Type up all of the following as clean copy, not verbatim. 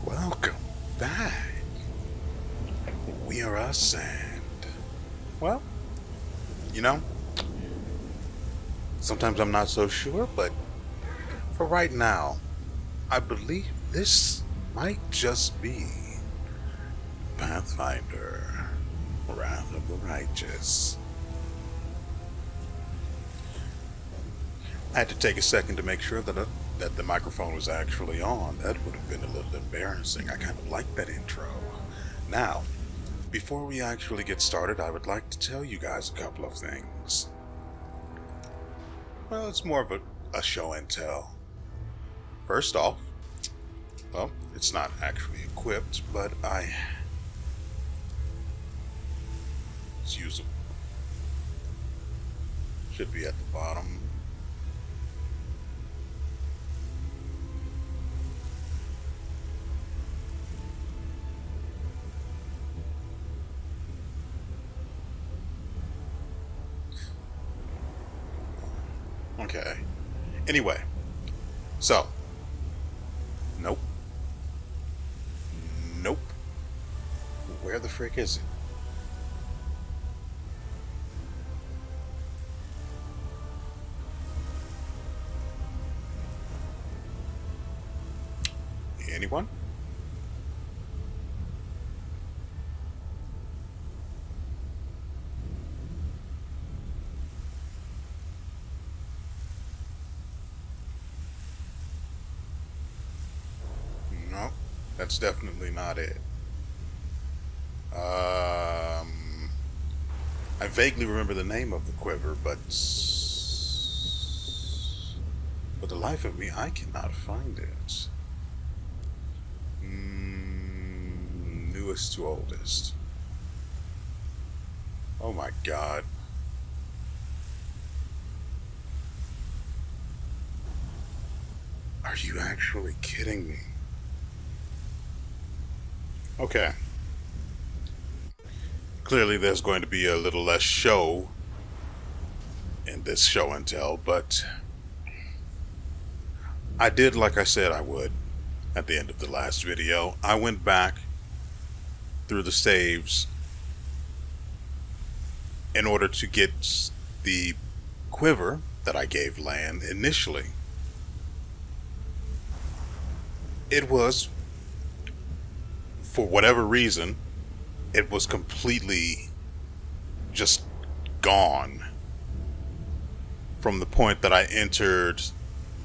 Welcome back. WeArEuS and, well, you know, sometimes I'm not so sure, but for right now, I believe this might just be Pathfinder, Wrath of the Righteous. I had to take a second to make sure that the microphone was actually on. That would have been a little embarrassing. I kind of like that intro. Now, before we actually get started, I would like to tell you guys a couple of things. Well, it's more of a show and tell. First off, well, it's not actually equipped, but it's usable. Should be at the bottom. Okay. Anyway, so, nope. Nope. Where the frick is it? Anyone? No, that's definitely not it. I vaguely remember the name of the quiver, but for the life of me, I cannot find it. Newest to oldest. Oh my god. Are you actually kidding me? Okay. Clearly there's going to be a little less show in this show and tell, but I did like I said I would at the end of the last video. I went back through the saves in order to get the quiver that I gave Lan initially. It was, for whatever reason, it was completely just gone from the point that I entered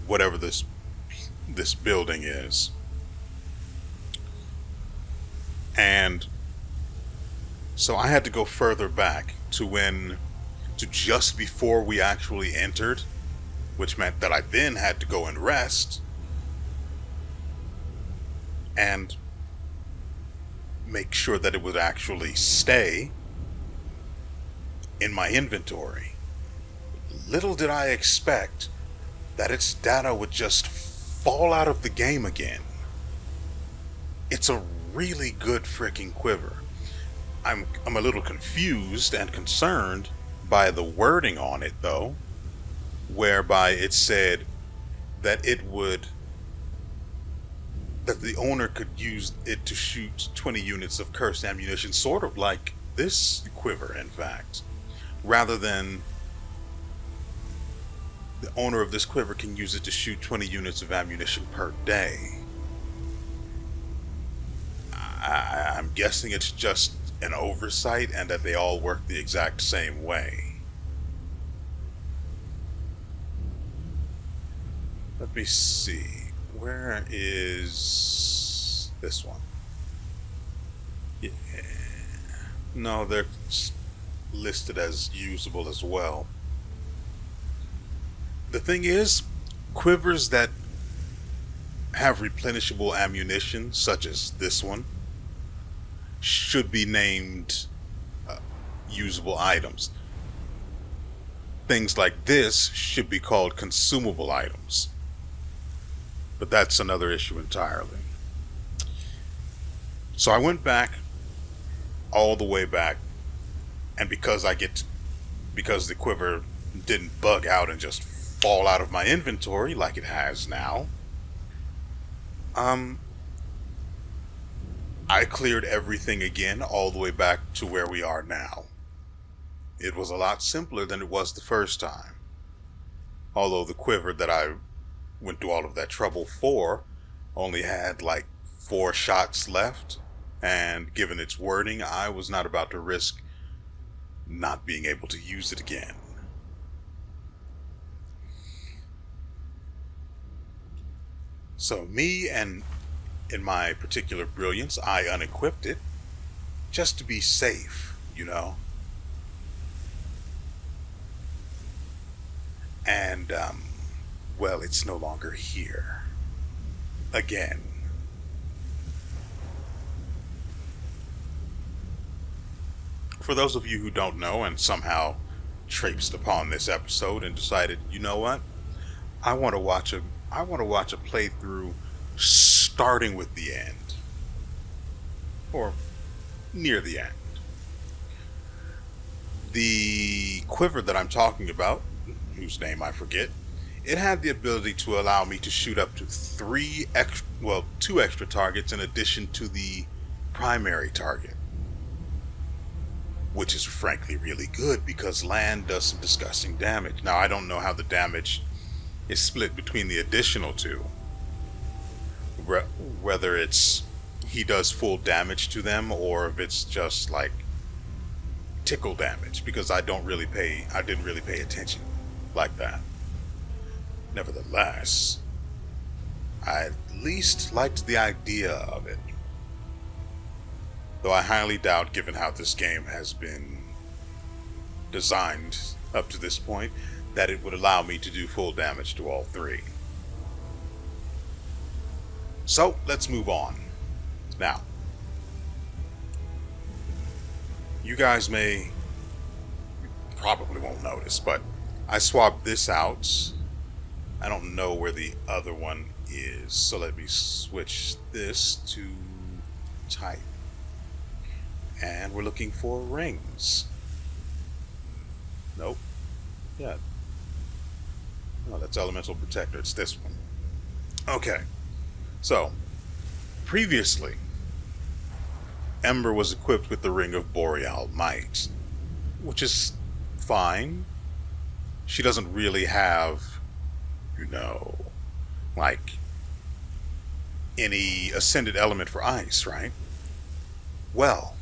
whatever this building is. And so I had to go further back to just before we actually entered, which meant that I then had to go and rest and make sure that it would actually stay in my inventory. Little did I expect that its data would just fall out of the game again. It's a really good freaking quiver. I'm a little confused and concerned by the wording on it though, whereby it said that that the owner could use it to shoot 20 units of cursed ammunition, sort of like this quiver, in fact, rather than the owner of this quiver can use it to shoot 20 units of ammunition per day. I'm guessing it's just an oversight and that they all work the exact same way. Let me see. Where is this one? Yeah. No, they're listed as usable as well. The thing is, quivers that have replenishable ammunition, such as this one, should be named usable items. Things like this should be called consumable items. But that's another issue entirely. So I went back, all the way back, and because the quiver didn't bug out and just fall out of my inventory like it has now, I cleared everything again all the way back to where we are now. It was a lot simpler than it was the first time. Although the quiver that I went through all of that trouble for only had like 4 shots left, and given its wording, I was not about to risk not being able to use it again. So me, and in my particular brilliance, I unequipped it just to be safe, you know. And well, it's no longer here again. For those of you who don't know and somehow traipsed upon this episode and decided, you know what, I want to watch a playthrough starting with the end, or near the end. The quiver that I'm talking about, whose name I forget, it had the ability to allow me to shoot up to 2 extra targets in addition to the primary target, which is frankly really good because land does some disgusting damage. Now, I don't know how the damage is split between the additional 2, whether it's he does full damage to them or if it's just like tickle damage, because I didn't really pay attention like that. Nevertheless, I at least liked the idea of it. Though I highly doubt, given how this game has been designed up to this point, that it would allow me to do full damage to all 3. So, let's move on. Now, you guys probably won't notice, but I swapped this out. I don't know where the other one is, so let me switch this to type. And we're looking for rings. Nope. Yeah. No, that's Elemental Protector. It's this one. Okay. So, previously, Ember was equipped with the Ring of Boreal Might, which is fine. She doesn't really have, like any ascended element for ice, right? Well,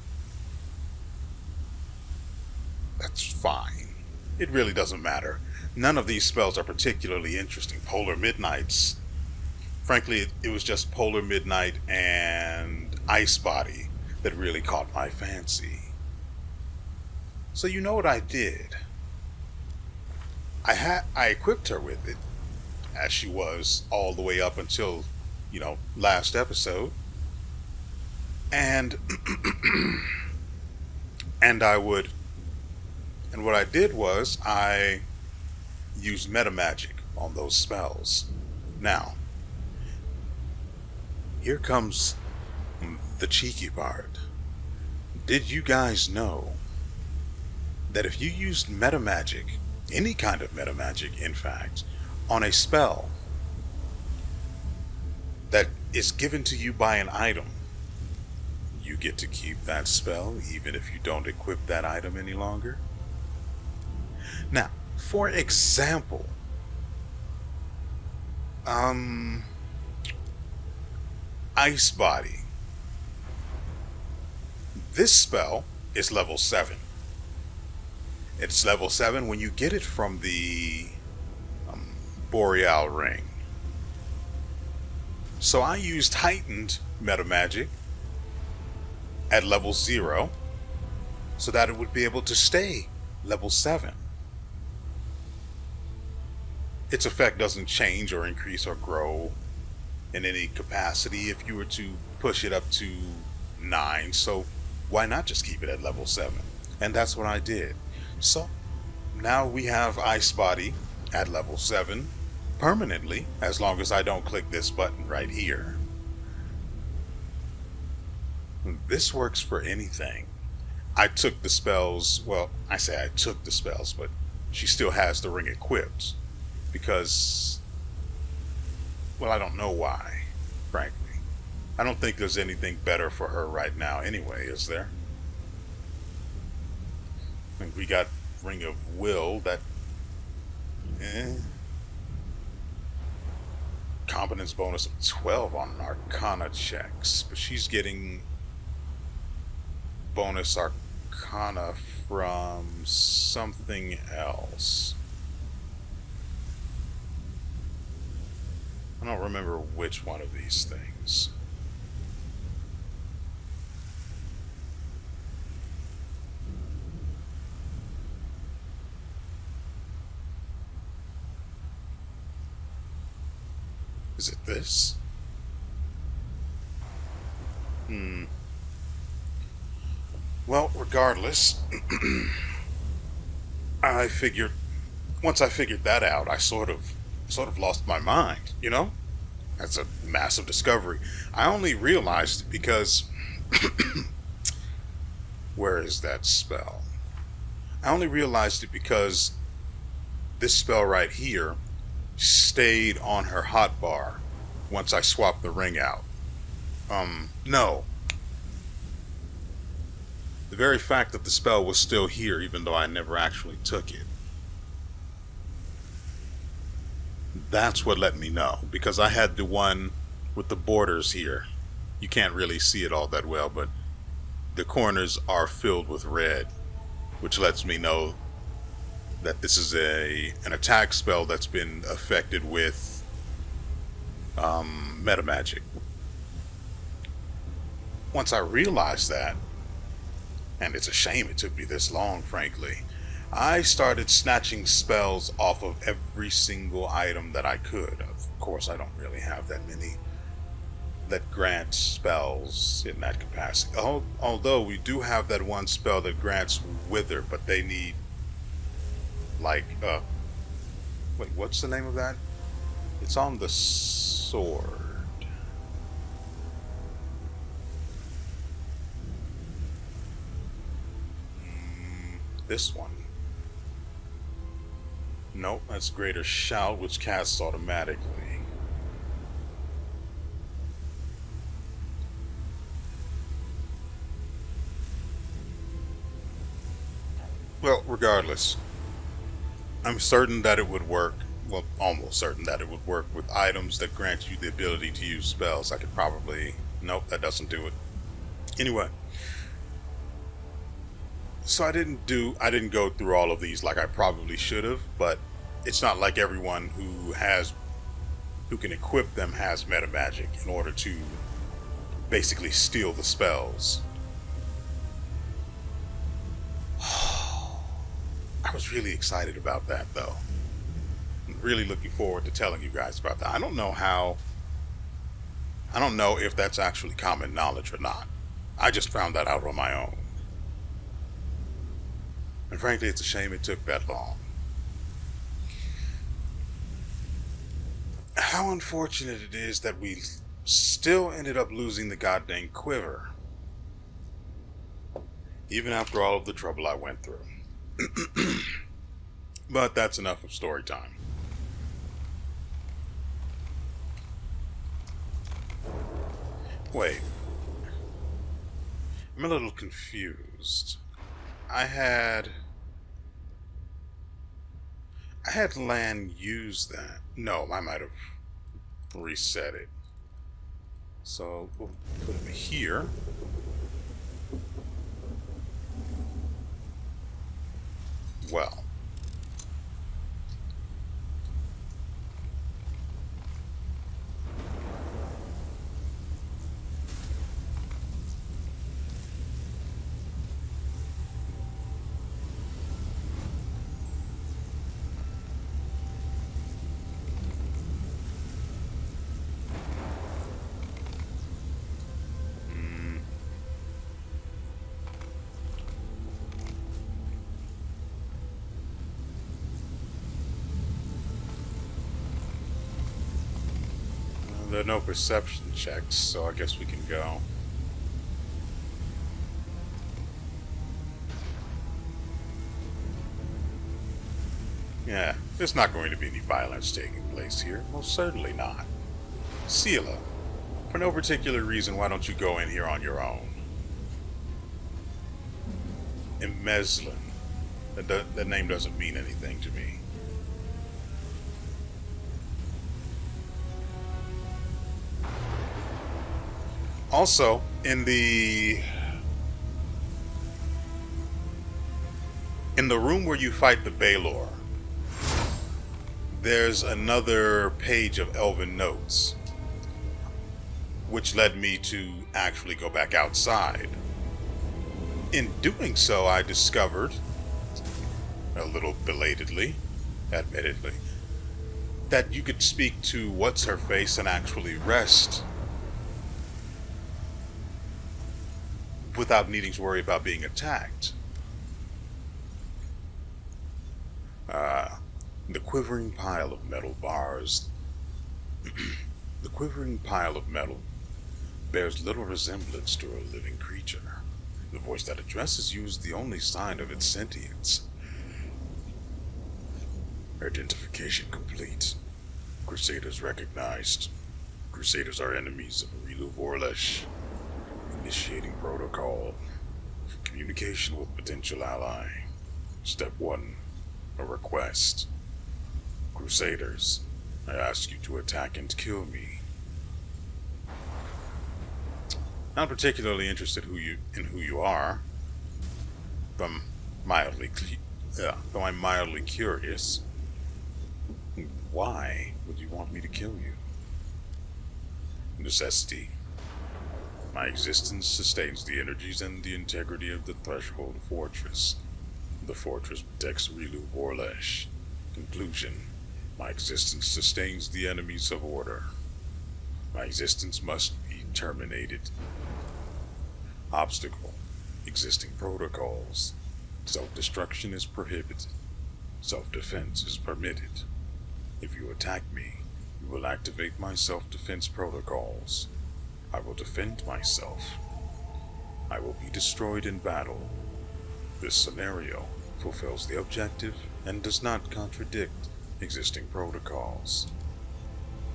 that's fine. It really doesn't matter. None of these spells are particularly interesting. Polar Midnights, frankly, it was just Polar Midnight and Ice Body that really caught my fancy. So you know what I did? I equipped her with it, as she was all the way up until, last episode. And and what I did was I used meta magic on those spells. Now, here comes the cheeky part. Did you guys know that if you used meta magic, any kind of meta magic in fact, on a spell that is given to you by an item, you get to keep that spell even if you don't equip that item any longer? Now, for example, Ice Body. This spell is level 7. It's level 7 when you get it from the Boreal Ring. So I used heightened meta magic at level 0 so that it would be able to stay level 7. Its effect doesn't change or increase or grow in any capacity if you were to push it up to 9, so why not just keep it at level 7? And that's what I did. So now we have Ice Body at level 7 permanently, as long as I don't click this button right here. This works for anything. I took the spells, well, I say I took the spells, but she still has the ring equipped because, well, I don't know why, frankly. I don't think there's anything better for her right now anyway, is there? I think we got Ring of Will, that... Competence bonus of 12 on Arcana checks, but she's getting bonus Arcana from something else. I don't remember which one of these things. Is it this? Well, regardless, I figured, once I figured that out, I sort of lost my mind, you know? That's a massive discovery. I only realized it because where is that spell? I only realized it because this spell right here stayed on her hotbar once I swapped the ring out. No. The very fact that the spell was still here, even though I never actually took it, that's what let me know. Because I had the one with the borders here. You can't really see it all that well, but the corners are filled with red, which lets me know that this is an attack spell that's been affected with meta magic. Once I realized that, and it's a shame it took me this long, frankly, I started snatching spells off of every single item that I could. Of course, I don't really have that many that grant spells in that capacity. Although we do have that one spell that grants Wither, but they need, like, wait, what's the name of that? It's on the sword. This one. Nope, that's Greater Shout, which casts automatically. Well, regardless, I'm certain that it would work. Well, almost certain that it would work with items that grant you the ability to use spells. I could probably... Nope, that doesn't do it. Anyway. So I didn't go through all of these like I probably should have, but it's not like everyone who can equip them has meta magic in order to basically steal the spells. I was really excited about that, though. I'm really looking forward to telling you guys about that. I don't know if that's actually common knowledge or not. I just found that out on my own. And frankly, it's a shame it took that long. How unfortunate it is that we still ended up losing the goddamn quiver. Even after all of the trouble I went through. But that's enough of story time. Wait. I'm a little confused. I had Lan use that. No, I might have reset it. So we'll put him here. Well. There are no perception checks, so I guess we can go. Yeah, there's not going to be any violence taking place here. Most certainly not. Sela, For no particular reason, why don't you go in here on your own? Emmeslin. That name doesn't mean anything to me. Also, in the room where you fight the Baelor, there's another page of Elven notes, which led me to actually go back outside. In doing so, I discovered, a little belatedly, admittedly, that you could speak to What's-Her-Face and actually rest without needing to worry about being attacked. The quivering pile of metal bars. The quivering pile of metal bears little resemblance to a living creature. The voice that addresses you is the only sign of its sentience. Identification complete. Crusaders recognized. Crusaders are enemies of WeArEuS. Initiating protocol. Communication with potential ally. Step 1. A request. Crusaders, I ask you to attack and kill me. Not particularly interested in who you are. Though I'm mildly curious. Why would you want me to kill you? Necessity. My existence sustains the energies and the integrity of the Threshold Fortress. The fortress protects WeArEuS. Conclusion. My existence sustains the enemies of order. My existence must be terminated. Obstacle. Existing protocols. Self-destruction is prohibited. Self-defense is permitted. If you attack me, you will activate my self-defense protocols. I will defend myself. I will be destroyed in battle. This scenario fulfills the objective and does not contradict existing protocols.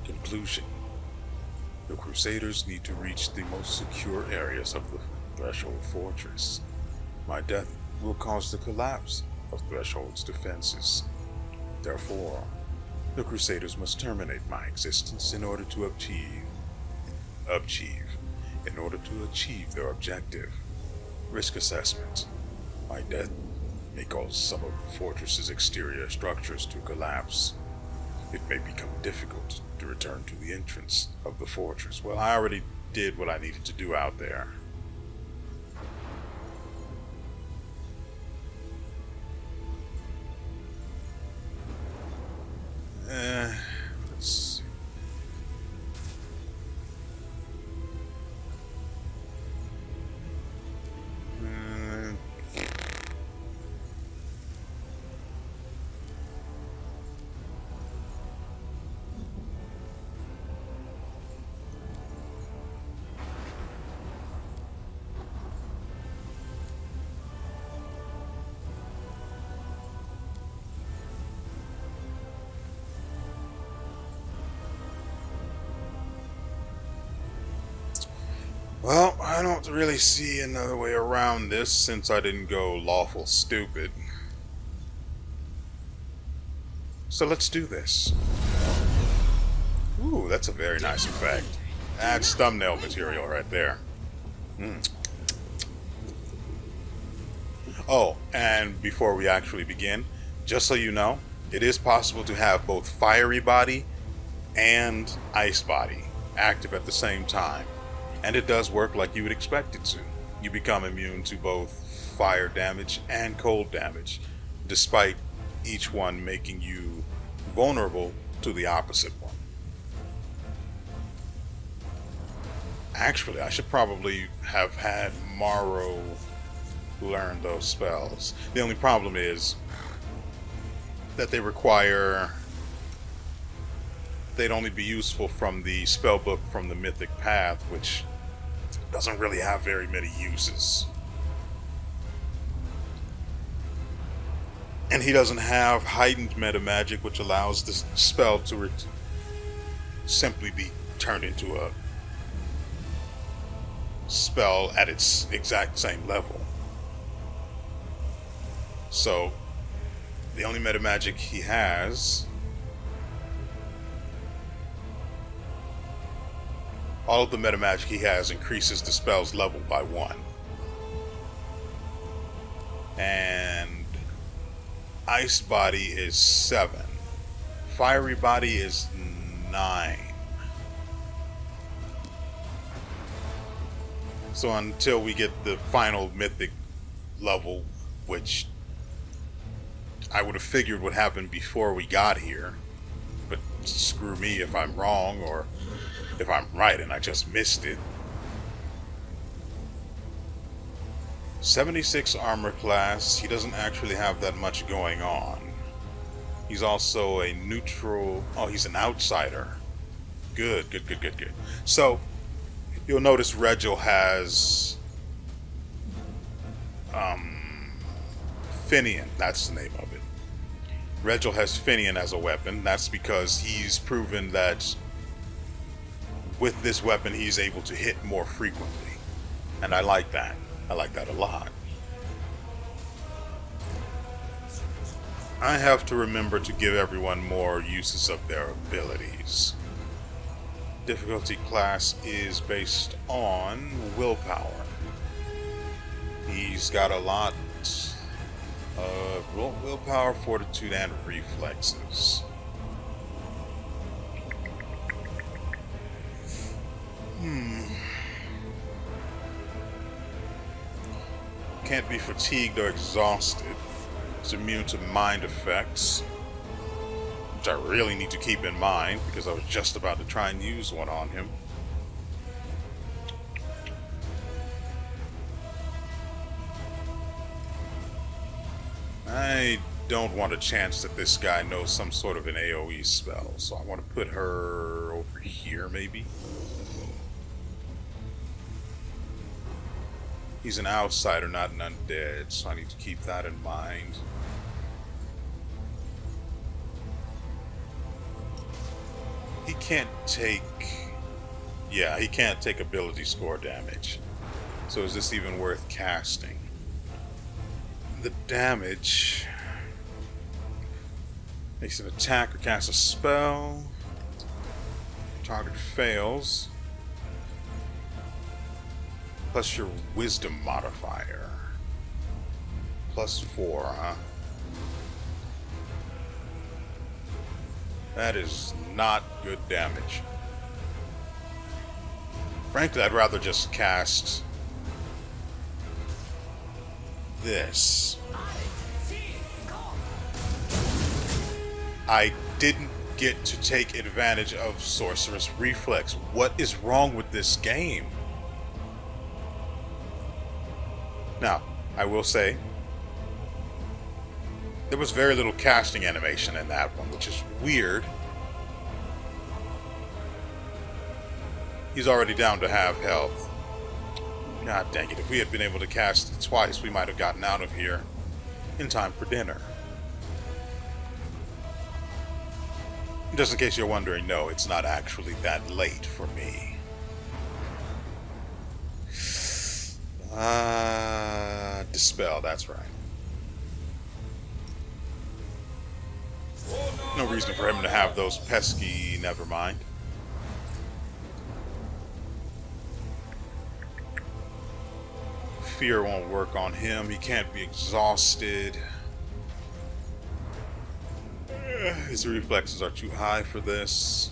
Conclusion. The Crusaders need to reach the most secure areas of the Threshold Fortress. My death will cause the collapse of Threshold's defenses. Therefore, the Crusaders must terminate my existence in order to achieve their objective. Risk assessment. My death may cause some of the fortress's exterior structures to collapse. It may become difficult to return to the entrance of the fortress. Well, I already did what I needed to do out there. Let's see. Well, I don't really see another way around this since I didn't go lawful stupid. So let's do this. Ooh, that's a very nice effect. That's thumbnail material right there. Oh, and before we actually begin, just so you know, it is possible to have both fiery body and ice body active at the same time. And it does work like you would expect it to. You become immune to both fire damage and cold damage, despite each one making you vulnerable to the opposite one. Actually, I should probably have had Morrow learn those spells. The only problem is that they'd only be useful from the spellbook from the Mythic Path, which doesn't really have very many uses. And he doesn't have heightened meta magic, which allows the spell to simply be turned into a spell at its exact same level. So the only meta magic he has, all of the meta magic he has increases the spell's level by 1. And Ice Body is 7. Fiery Body is 9. So until we get the final mythic level, which I would have figured would happen before we got here, but screw me if I'm wrong or if I'm right and I just missed it. 76 armor class. He doesn't actually have that much going on. He's also a neutral. Oh, he's an outsider. Good. So you'll notice Regil has Finian. That's the name of it. Regil has Finian as a weapon. That's because he's proven that with this weapon he's able to hit more frequently. And I like that. I like that a lot. I have to remember to give everyone more uses of their abilities. Difficulty class is based on willpower. He's got a lot of willpower, fortitude, and reflexes. Can't be fatigued or exhausted. It's immune to mind effects, which I really need to keep in mind because I was just about to try and use one on him. I don't want a chance that this guy knows some sort of an AoE spell, so I want to put her over here maybe. He's an outsider, not an undead, so I need to keep that in mind. He can't take... Yeah, he can't take ability score damage. So is this even worth casting? The damage... Makes an attack or cast a spell. Target fails. Plus your wisdom modifier. +4, huh? That is not good damage. Frankly, I'd rather just cast this. I didn't get to take advantage of Sorceress Reflex. What is wrong with this game? Now, I will say, there was very little casting animation in that one, which is weird. He's already down to half health. God dang it, if we had been able to cast it twice, we might have gotten out of here in time for dinner. Just in case you're wondering, no, it's not actually that late for me. Dispel, that's right. No reason for him to have those pesky, never mind. Fear won't work on him. He can't be exhausted. His reflexes are too high for this.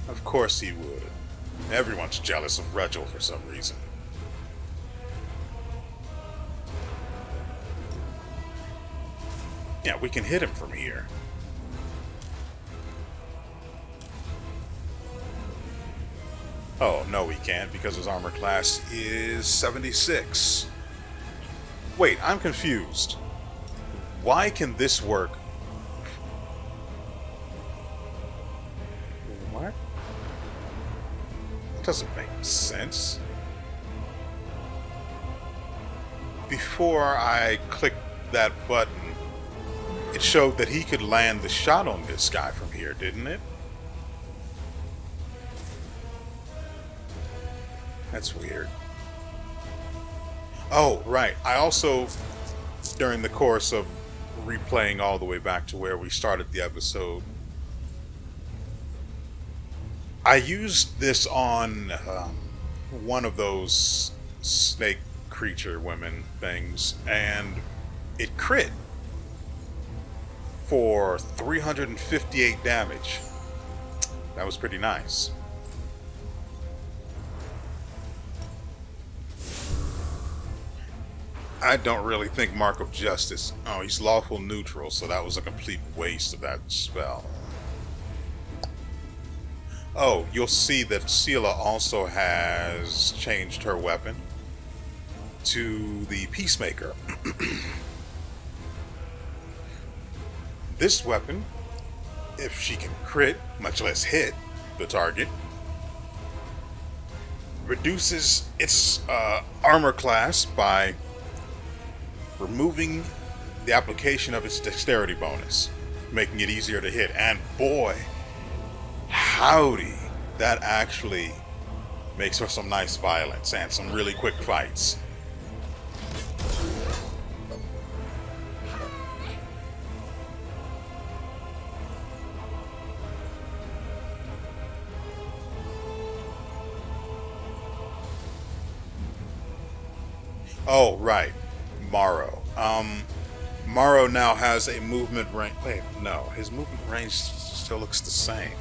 Of course he would. Everyone's jealous of Regil for some reason. Yeah, we can hit him from here. Oh, no we can't because his armor class is 76. Wait, I'm confused. Why can this work? What? That doesn't make sense. before I clicked that button, it showed that he could land the shot on this guy from here, didn't it? That's weird. Oh, right. I also, during the course of replaying all the way back to where we started the episode, I used this on one of those snake creature women things, and it crit for 358 damage. That was pretty nice. I don't really think Mark of Justice. Oh, he's lawful neutral, so that was a complete waste of that spell. Oh, you'll see that Sela also has changed her weapon to the Peacemaker. This weapon, if she can crit, much less hit the target, reduces its armor class by removing the application of its dexterity bonus, making it easier to hit. And boy, howdy, that actually makes for some nice violence and some really quick fights. Oh, right. Morrow. Morrow now has a movement range. Wait, no. His movement range still looks the same.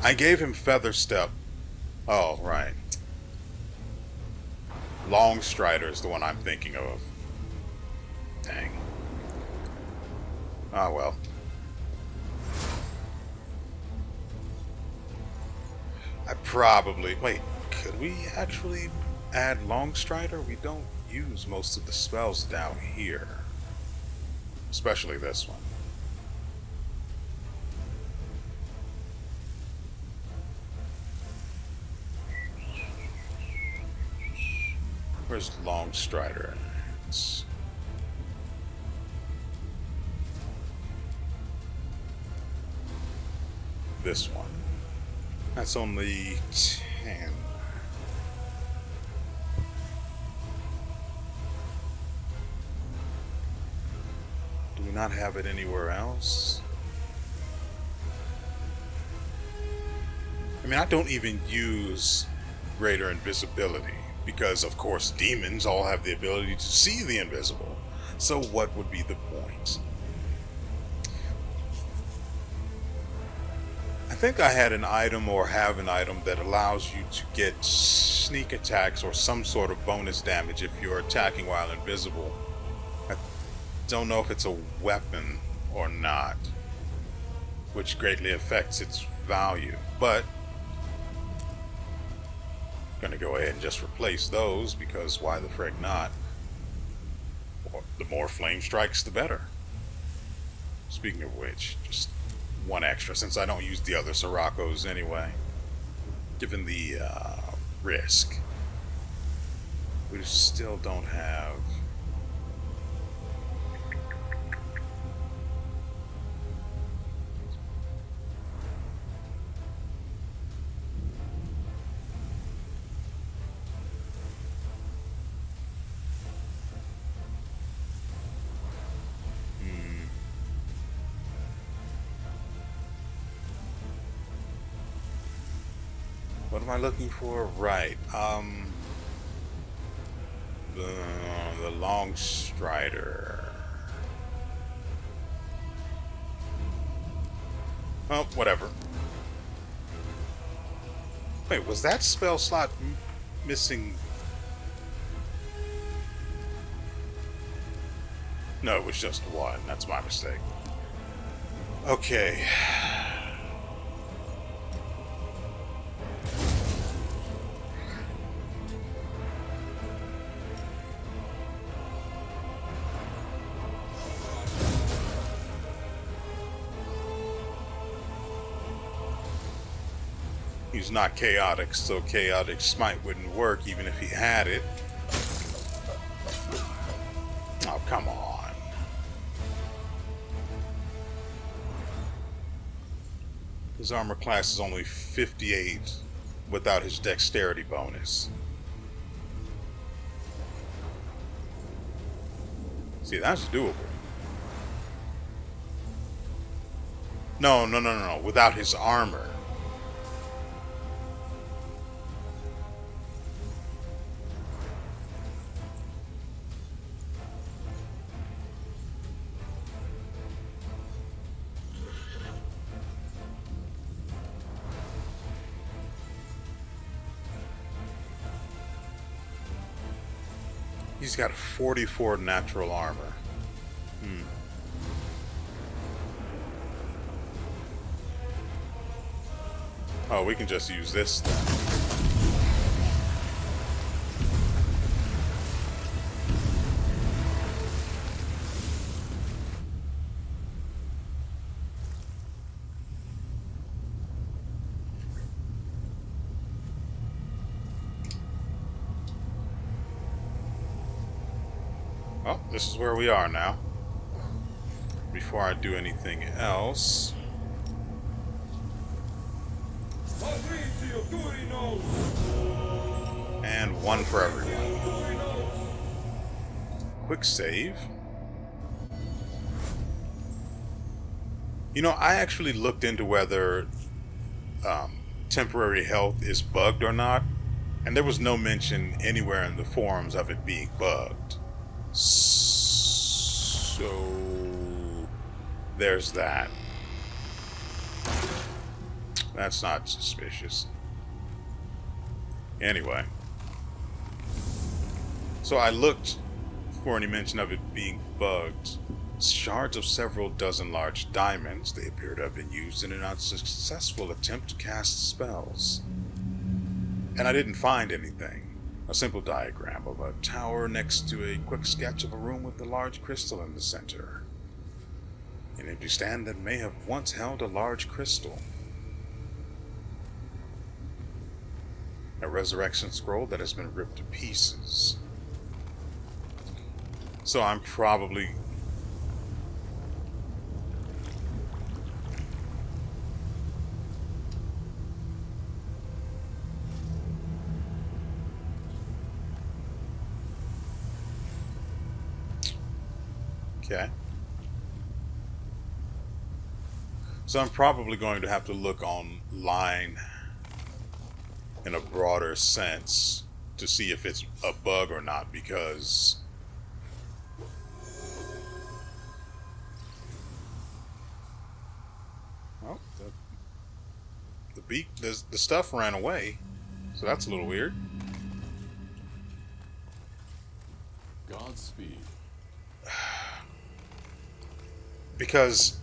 I gave him Feather Step. Oh, right. Long Strider is the one I'm thinking of. Dang. Ah, well. I probably... Wait, could we actually add Long Strider? We don't use most of the spells down here. Especially this one. Where's Long Strider? It's... this one. That's only 10. Do we not have it anywhere else? I mean, I don't even use greater invisibility because, of course, demons all have the ability to see the invisible. So what would be the point? I think I had an item or have an item that allows you to get sneak attacks or some sort of bonus damage if you're attacking while invisible. I don't know if it's a weapon or not, which greatly affects its value, but I'm gonna go ahead and just replace those because why the frick not? The more flame strikes, the better. Speaking of which, just one extra since I don't use the other Sirocco's anyway. Given the risk, we still don't have. What am I looking for? Right. The Long Strider. Well, whatever. Wait, was that spell slot missing? No, it was just one. That's my mistake. Okay. He's not chaotic, so chaotic smite wouldn't work even if he had it. Oh, come on. His armor class is only 58 without his dexterity bonus. See, that's doable. No. Without his armor. He's got 44 natural armor. Oh, we can just use this then. Well, this is where we are now. Before I do anything else... And one for everyone. Quick save. You know, I actually looked into whether temporary health is bugged or not, and there was no mention anywhere in the forums of it being bugged. So there's that. That's not suspicious. Anyway. So I looked for any mention of it being bugged. Shards of several dozen large diamonds. They appear to have been used in an unsuccessful attempt to cast spells. And I didn't find anything. A simple diagram of a tower next to a quick sketch of a room with a large crystal in the center. An empty stand that may have once held a large crystal. A resurrection scroll that has been ripped to pieces. So I'm probably... Okay. So I'm probably going to have to look online in a broader sense to see if it's a bug or not, because well, the stuff ran away, so that's a little weird. Godspeed. Because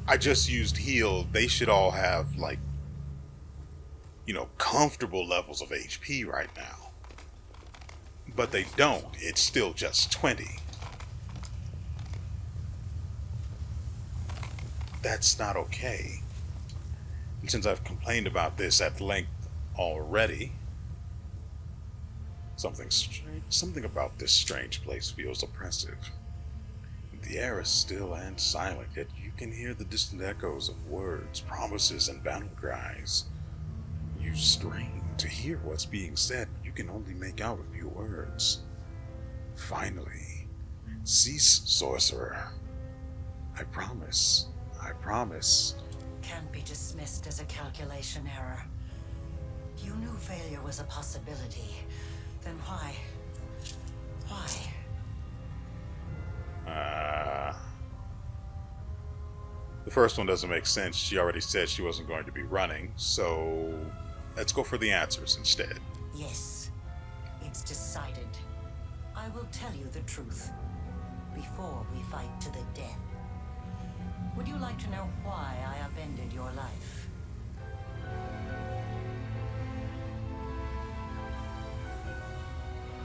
I just used heal, they should all have, like, you know, comfortable levels of HP right now. But they don't. It's still just 20. That's not okay. And since I've complained about this at length already, something about this strange place feels oppressive. The air is still and silent, yet you can hear the distant echoes of words, promises, and battle cries. You strain to hear what's being said, but you can only make out a few words. Finally, cease, sorcerer. I promise. I promise. Can't be dismissed as a calculation error. You knew failure was a possibility. Then why? Why? The first one doesn't make sense. She already said she wasn't going to be running, so let's go for the answers instead. Yes, it's decided. I will tell you the truth before we fight to the death. Would you like to know why I upended your life?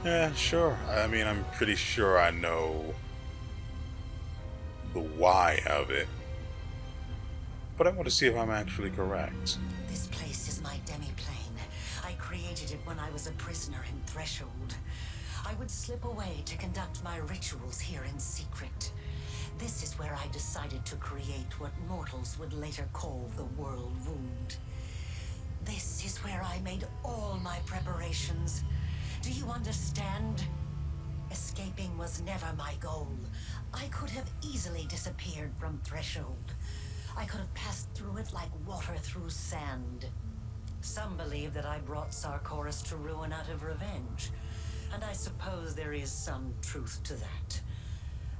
Yeah, sure. I mean, I'm pretty sure I know the why of it. But I want to see if I'm actually correct. This place is my demi-plane. I created did it when I was a prisoner in Threshold. I would slip away to conduct my rituals here in secret. This is where I decided to create what mortals would later call the World Wound. This is where I made all my preparations. Do you understand? Escaping was never my goal. I could have easily disappeared from Threshold. I could have passed through it like water through sand. Some believe that I brought Sarkoris to ruin out of revenge, and I suppose there is some truth to that.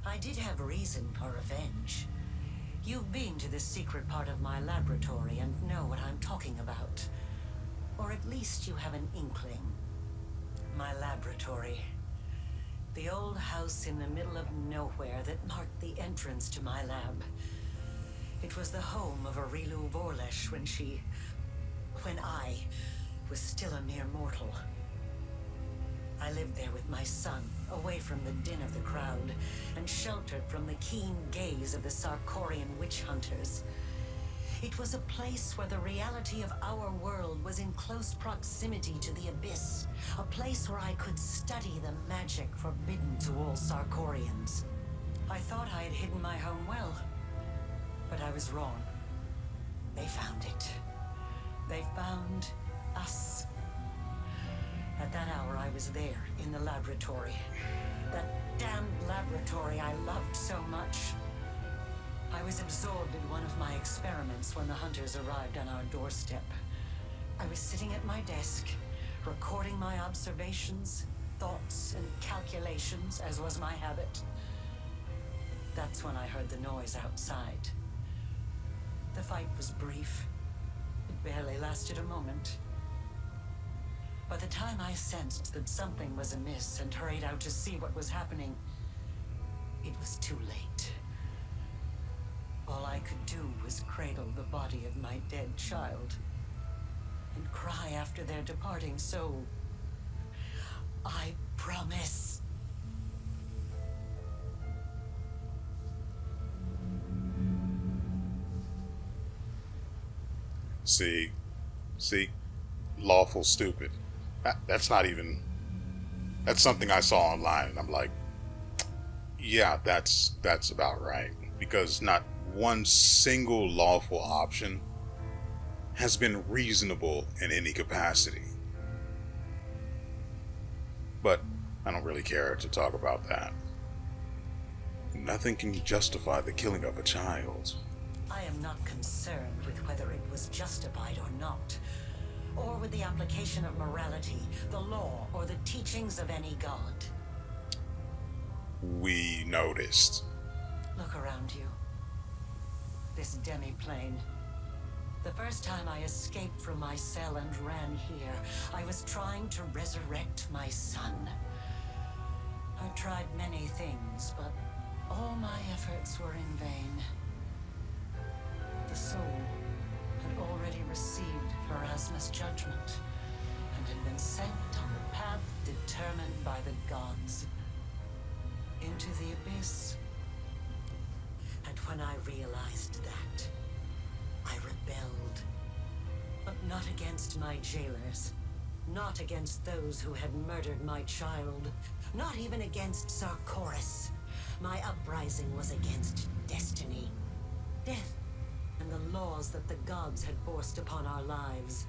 I did have reason for revenge. You've been to the secret part of my laboratory and know what I'm talking about. Or at least you have an inkling. My laboratory. The old house in the middle of nowhere that marked the entrance to my lab. It was the home of Aurilu Vorlesh when I was still a mere mortal. I lived there with my son, away from the din of the crowd, and sheltered from the keen gaze of the Sarkorian witch hunters. It was a place where the reality of our world was in close proximity to the abyss, a place where I could study the magic forbidden to all Sarkorians. I thought I had hidden my home well, but I was wrong. They found it. They found us. At that hour, I was there, in the laboratory. That damned laboratory I loved so much. I was absorbed in one of my experiments when the hunters arrived on our doorstep. I was sitting at my desk, recording my observations, thoughts, and calculations, as was my habit. That's when I heard the noise outside. The fight was brief. It barely lasted a moment. By the time I sensed that something was amiss and hurried out to see what was happening, it was too late. All I could do was cradle the body of my dead child and cry after their departing soul. I promise. See, lawful stupid. That's something I saw online, and I'm like, yeah, that's about right. Because not one single lawful option has been reasonable in any capacity. But I don't really care to talk about that. Nothing can justify the killing of a child. I am not concerned with whether it was justified or not, or with the application of morality, the law, or the teachings of any god. We noticed. Look around you. This demi-plane. The first time I escaped from my cell and ran here, I was trying to resurrect my son. I tried many things, but all my efforts were in vain. The soul had already received Pharasma's judgment and had been sent on the path determined by the gods. Into the abyss. And when I realized that, I rebelled. But not against my jailers. Not against those who had murdered my child. Not even against Sarkoris. My uprising was against destiny. Death and the laws that the gods had forced upon our lives.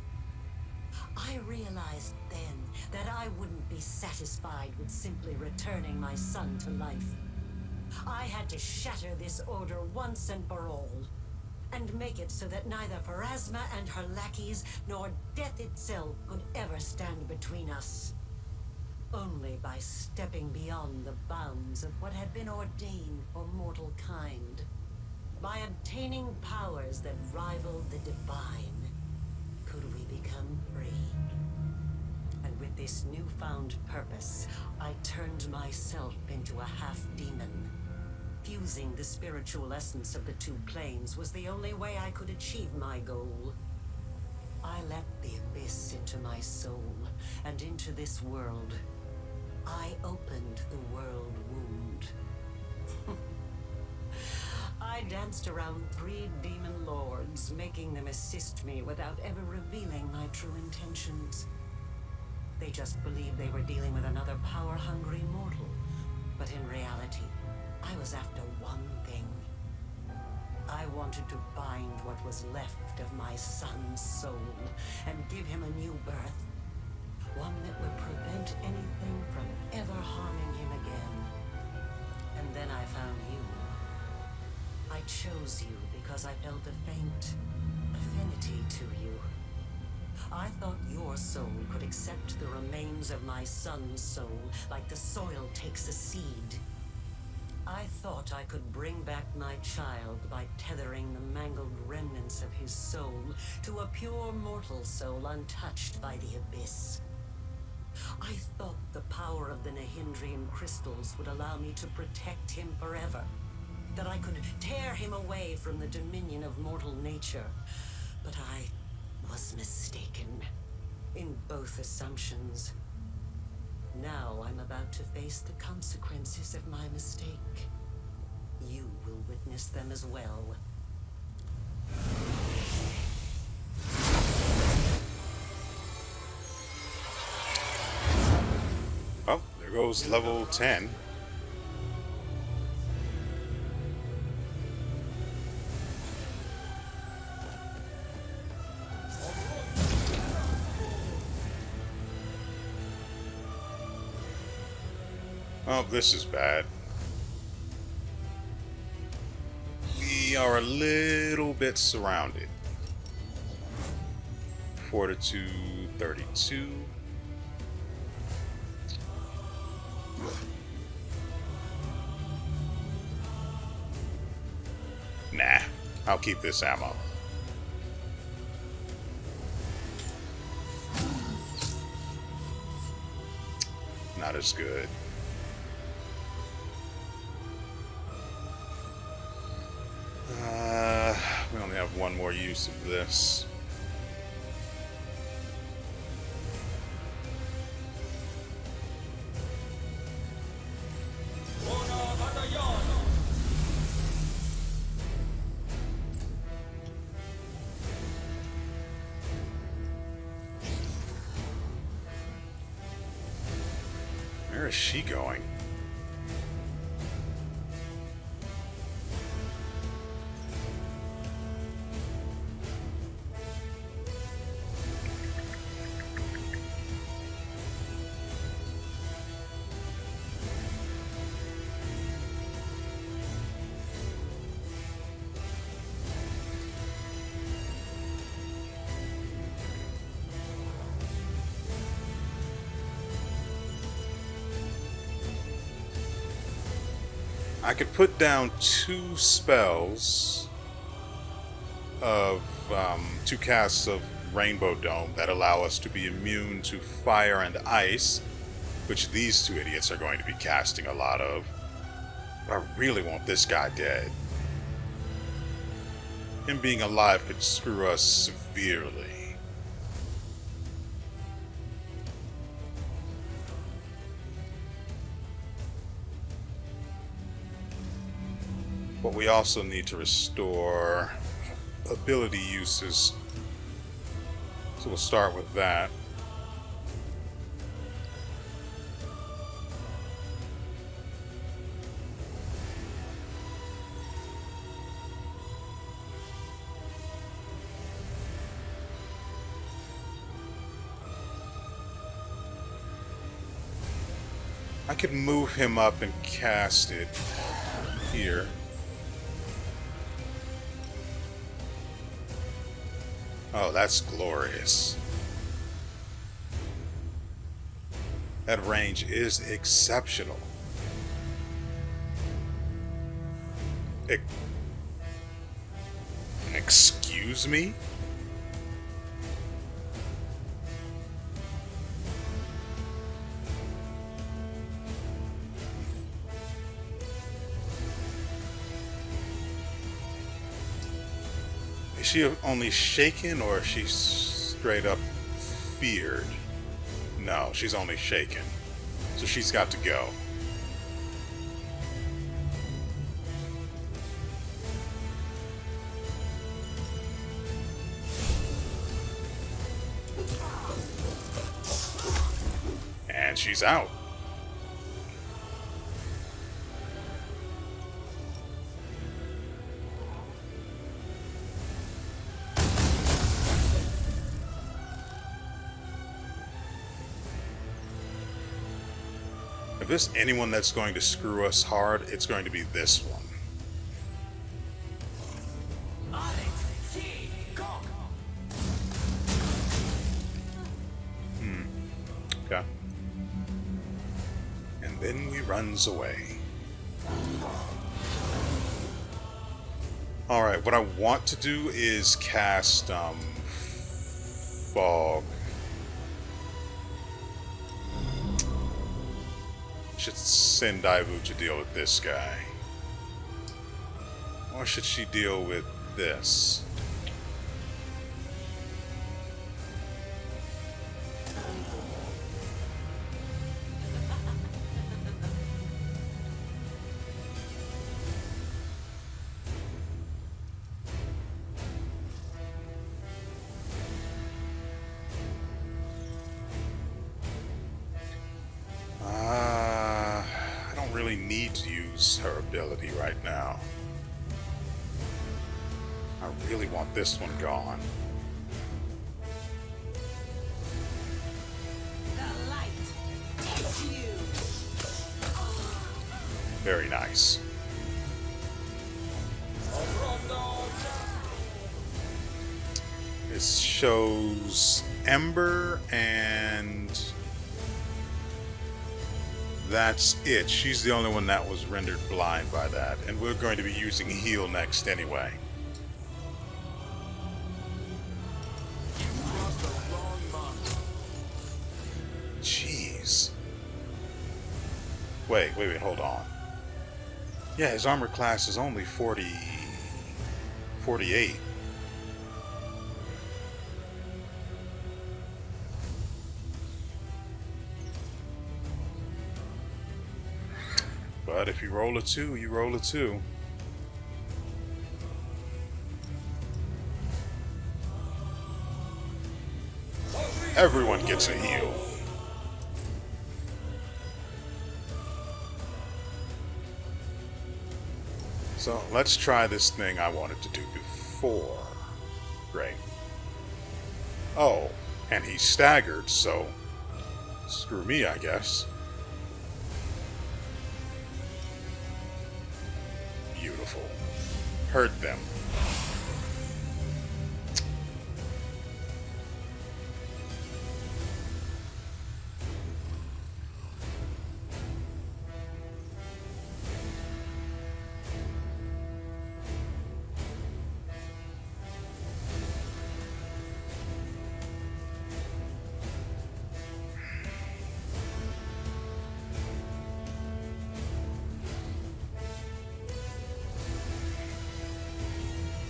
I realized then that I wouldn't be satisfied with simply returning my son to life. I had to shatter this order once and for all, and make it so that neither Pharasma and her lackeys nor death itself could ever stand between us. Only by stepping beyond the bounds of what had been ordained for mortal kind. By obtaining powers that rivaled the divine, could we become free. And with this newfound purpose, I turned myself into a half-demon. Fusing the spiritual essence of the two planes was the only way I could achieve my goal. I let the abyss into my soul, and into this world. I opened the world wound. I danced around 3 demon lords, making them assist me without ever revealing my true intentions. They just believed they were dealing with another power-hungry mortal. But in reality, I was after one thing. I wanted to bind what was left of my son's soul and give him a new birth. One that would prevent anything from ever harming him again. And then I found you. I chose you because I felt a faint affinity to you. I thought your soul could accept the remains of my son's soul like the soil takes a seed. I thought I could bring back my child by tethering the mangled remnants of his soul to a pure mortal soul untouched by the abyss. I thought the power of the Nahindrian crystals would allow me to protect him forever. That I could tear him away from the dominion of mortal nature. But I was mistaken in both assumptions. Now I'm about to face the consequences of my mistake. You will witness them as well. Oh, there goes level 10. Oh, this is bad. We are a little bit surrounded. Fortitude 32. Nah, I'll keep this ammo. Not as good. We only have one more use of this. Where is she going? I could put down 2 spells of 2 casts of Rainbow Dome that allow us to be immune to fire and ice, which these 2 idiots are going to be casting a lot of. But I really want this guy dead. Him being alive could screw us severely. But we also need to restore ability uses. So we'll start with that. I could move him up and cast it here. Oh, that's glorious. That range is exceptional. Excuse me? Is she only shaken, or is she straight up feared? No, she's only shaken. So she's got to go. And she's out. If there's anyone that's going to screw us hard, it's going to be this one. Okay. And then we runs away. Alright, what I want to do is cast Fog. Should send Daivu to deal with this guy. Or should she deal with this? Need to use her ability right now. I really want this one gone. The light takes you. Very nice. This shows Ember and that's it. She's the only one that was rendered blind by that. And we're going to be using heal next anyway. Jeez. Wait, hold on. Yeah, his armor class is only 48. But if you roll a 2, you roll a 2. Everyone gets a heal. So let's try this thing I wanted to do before. Great. Oh, and he staggered, so screw me, I guess. Beautiful. Hurt them.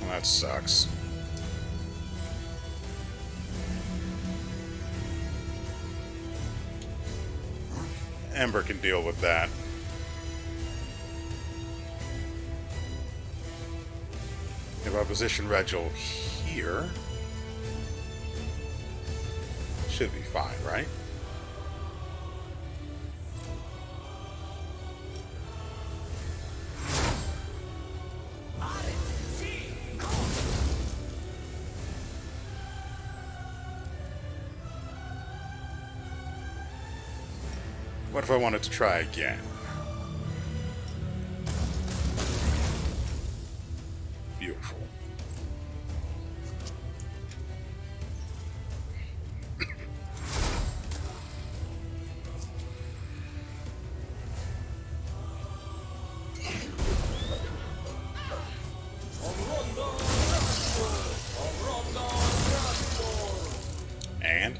That sucks. Ember can deal with that. If I position Regil here, should be fine, right? What if I wanted to try again? Beautiful. And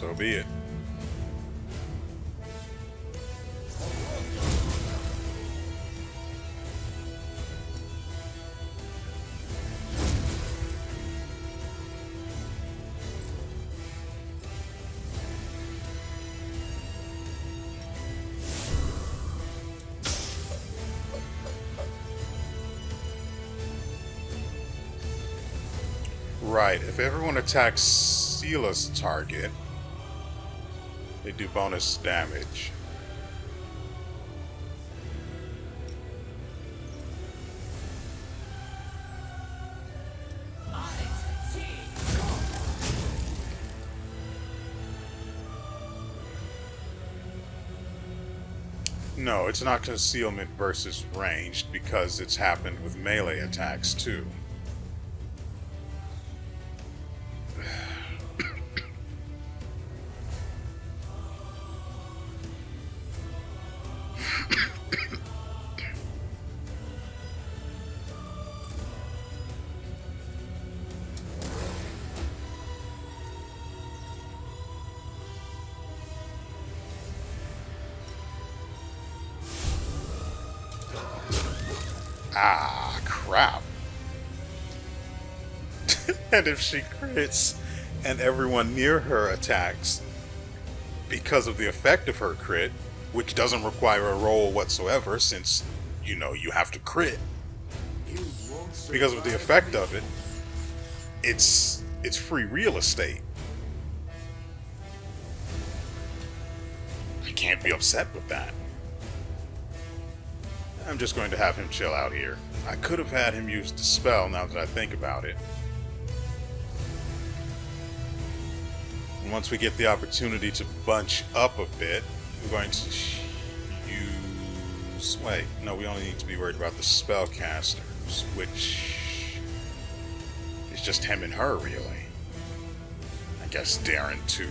So be it. Right, if everyone attacks Seela's target, they do bonus damage. No, it's not concealment versus ranged because it's happened with melee attacks too. Ah, crap. And if she crits and everyone near her attacks because of the effect of her crit, which doesn't require a roll whatsoever since, you know, you have to crit. Because of the effect of it, it's free real estate. I can't be upset with that. I'm just going to have him chill out here. I could have had him use the spell now that I think about it. And once we get the opportunity to bunch up a bit, we're going to use... Wait, no, we only need to be worried about the spellcasters, which is just him and her, really. I guess Darren, too.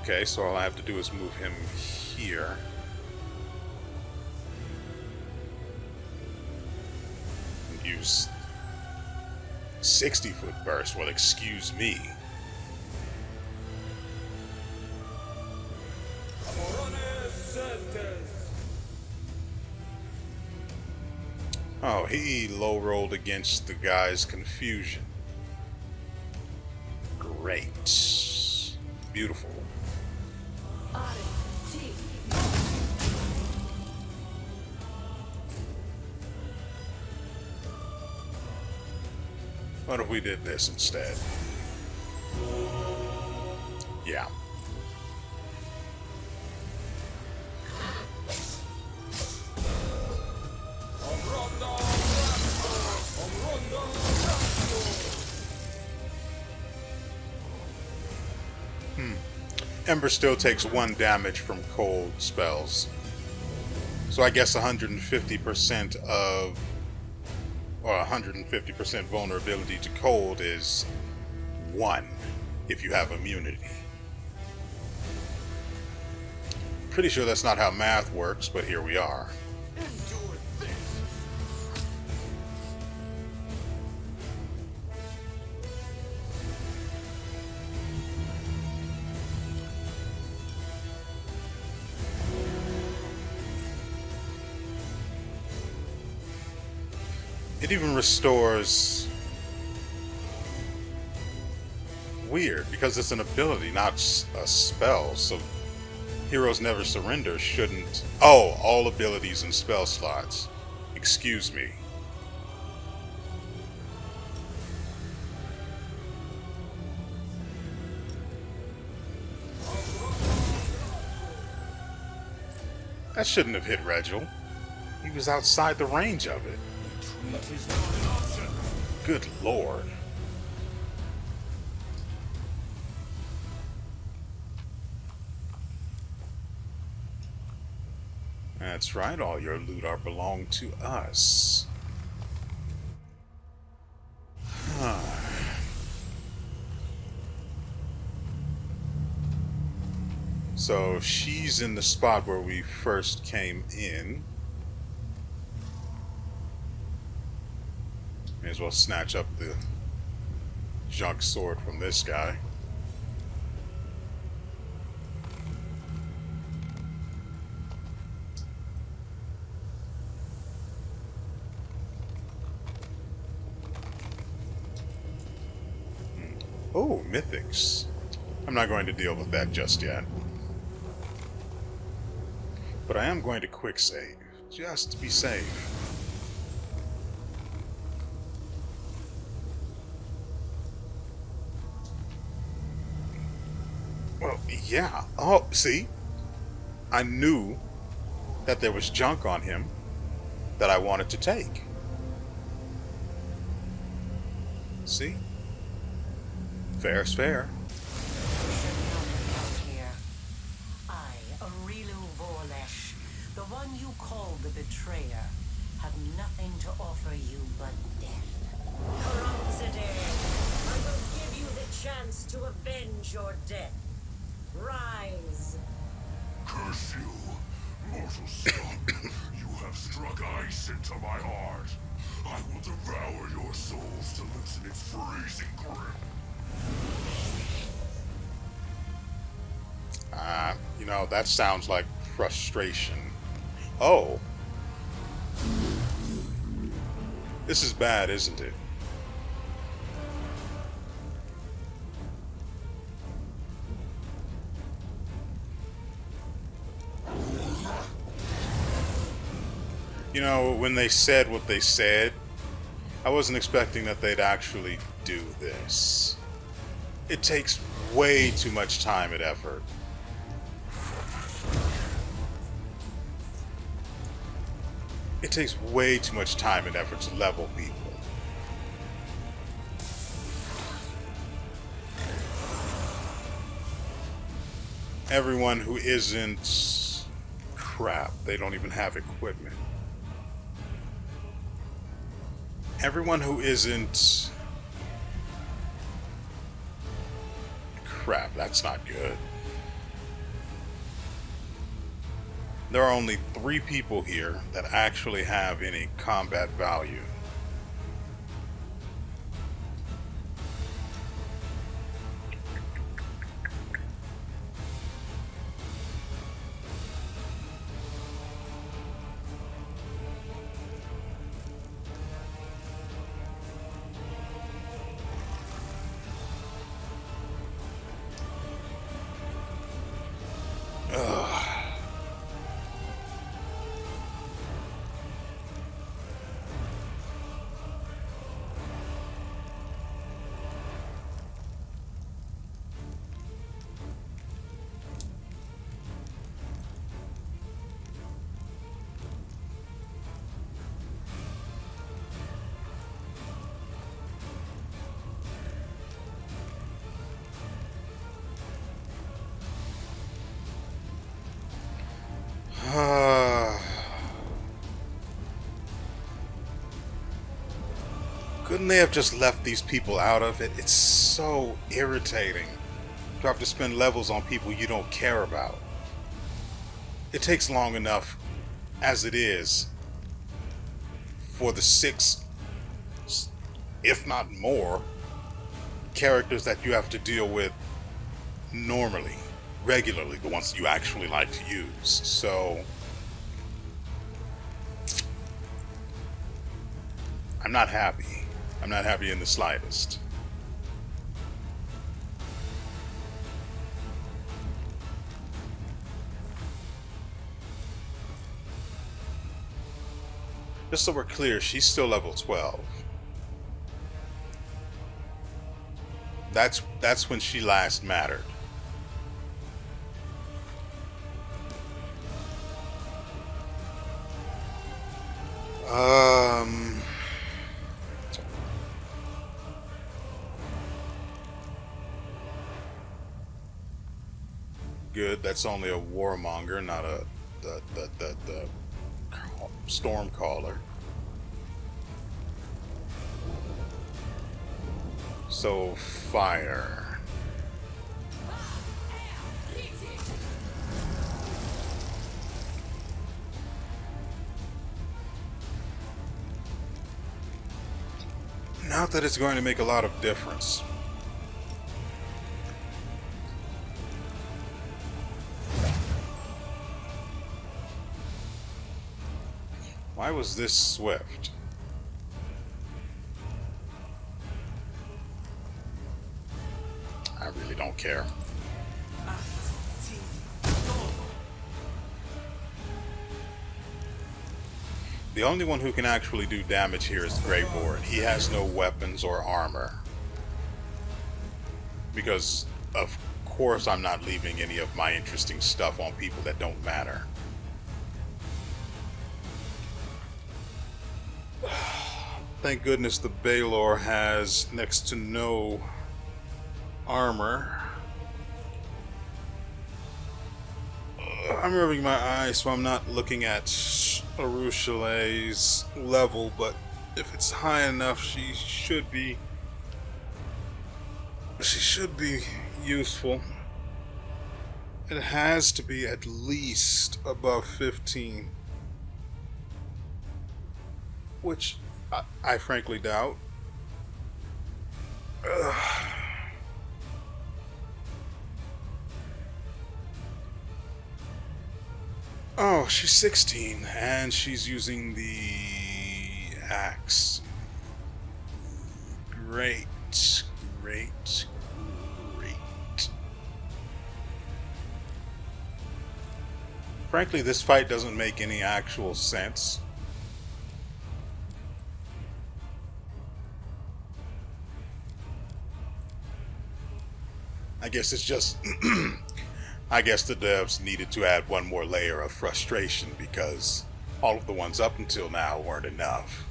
Okay, so all I have to do is move him here. And use 60-foot burst. Well, excuse me. Oh, he low-rolled against the guy's confusion. Great. Beautiful. What if we did this instead? Yeah. Ember still takes 1 damage from cold spells. So I guess 150% of... or 150% vulnerability to cold is 1 if you have immunity. Pretty sure that's not how math works, but here we are. It even restores... Weird, because it's an ability, not a spell, so Heroes Never Surrender shouldn't... Oh, all abilities and spell slots. Excuse me. That shouldn't have hit Regil. He was outside the range of it. Good lord. That's right, all your loot are belong to us. So she's in the spot where we first came in. May as well snatch up the junk sword from this guy. Oh, mythics. I'm not going to deal with that just yet. But I am going to quick save, just to be safe. Well, yeah. Oh, see? I knew that there was junk on him that I wanted to take. See? Fair's fair. I, WeArEuS, the one you call the betrayer, have nothing to offer you but death. I will give you the chance to avenge your death. Rise. Curse you, mortal scum. You have struck ice into my heart. I will devour your souls to loosen its freezing grip. You know, that sounds like frustration. Oh. This is bad, isn't it? You know, when they said what they said, I wasn't expecting that they'd actually do this. It takes way too much time and effort. It takes way too much time and effort to level people. Everyone who isn't... crap, they don't even have equipment. Everyone who isn't... crap, that's not good. There are only 3 people here that actually have any combat value. Couldn't they have just left these people out of it? It's so irritating to have to spend levels on people you don't care about. It takes long enough as it is for the 6, if not more, characters that you have to deal with normally, regularly, the ones you actually like to use. So I'm not happy. I'm not happy in the slightest. Just so we're clear, she's still level 12. That's when she last mattered. Good. That's only a warmonger, not a the storm caller. So fire. doubt that it's going to make a lot of difference. Why was this swift? I really don't care. The only one who can actually do damage here is the Grey Boar. He has no weapons or armor. Because, of course, I'm not leaving any of my interesting stuff on people that don't matter. Thank goodness the Baylor has next to no armor. I'm rubbing my eyes so I'm not looking at Arushale's level, but if it's high enough, she should be useful. It has to be at least above 15, which I frankly doubt. Ugh. Oh, she's 16, and she's using the axe. Great, great, great. Frankly, this fight doesn't make any actual sense. I guess it's just... I guess the devs needed to add one more layer of frustration because all of the ones up until now weren't enough.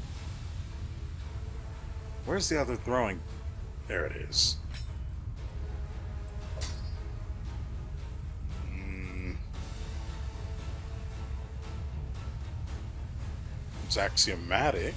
Where's the other throwing? There it is. It's axiomatic.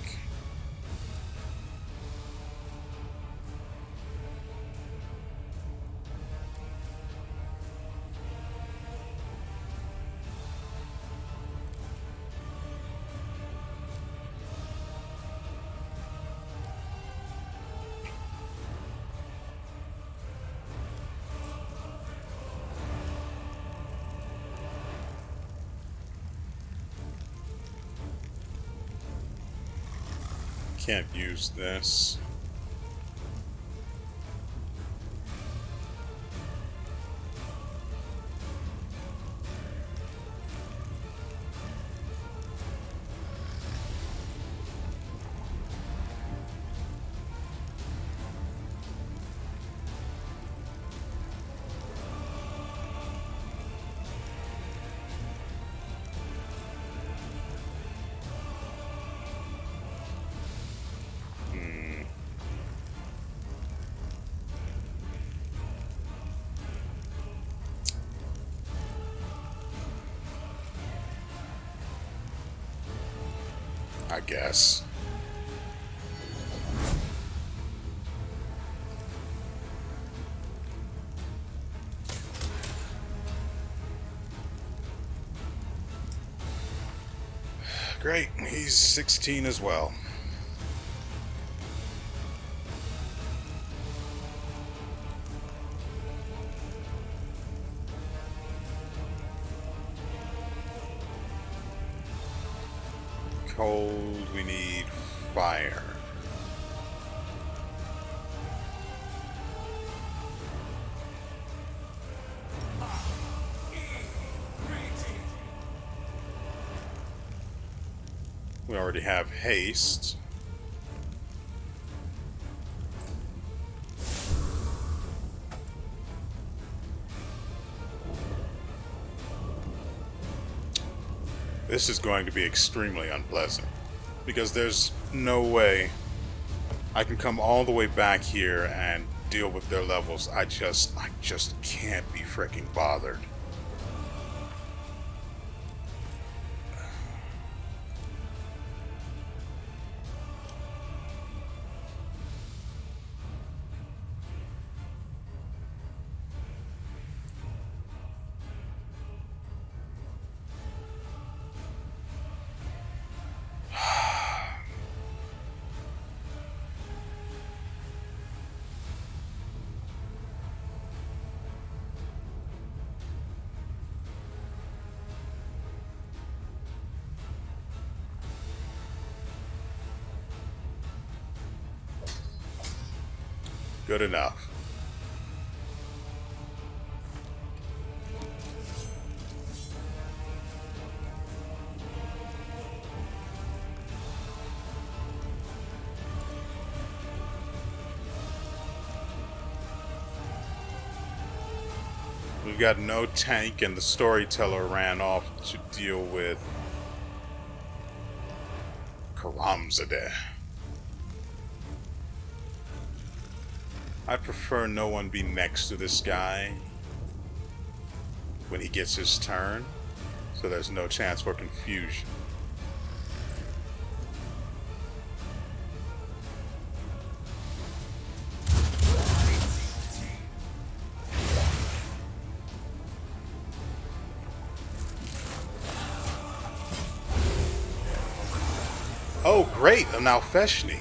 Can't use this. I guess. Great, he's 16 as well. Cold, we need fire. We already have haste. This is going to be extremely unpleasant because there's no way I can come all the way back here and deal with their levels. I just can't be freaking bothered. Good enough. We've got no tank, and the storyteller ran off to deal with Karamzadeh. I prefer no one be next to this guy when he gets his turn, so there's no chance for confusion. Oh, great! I'm now Feshni.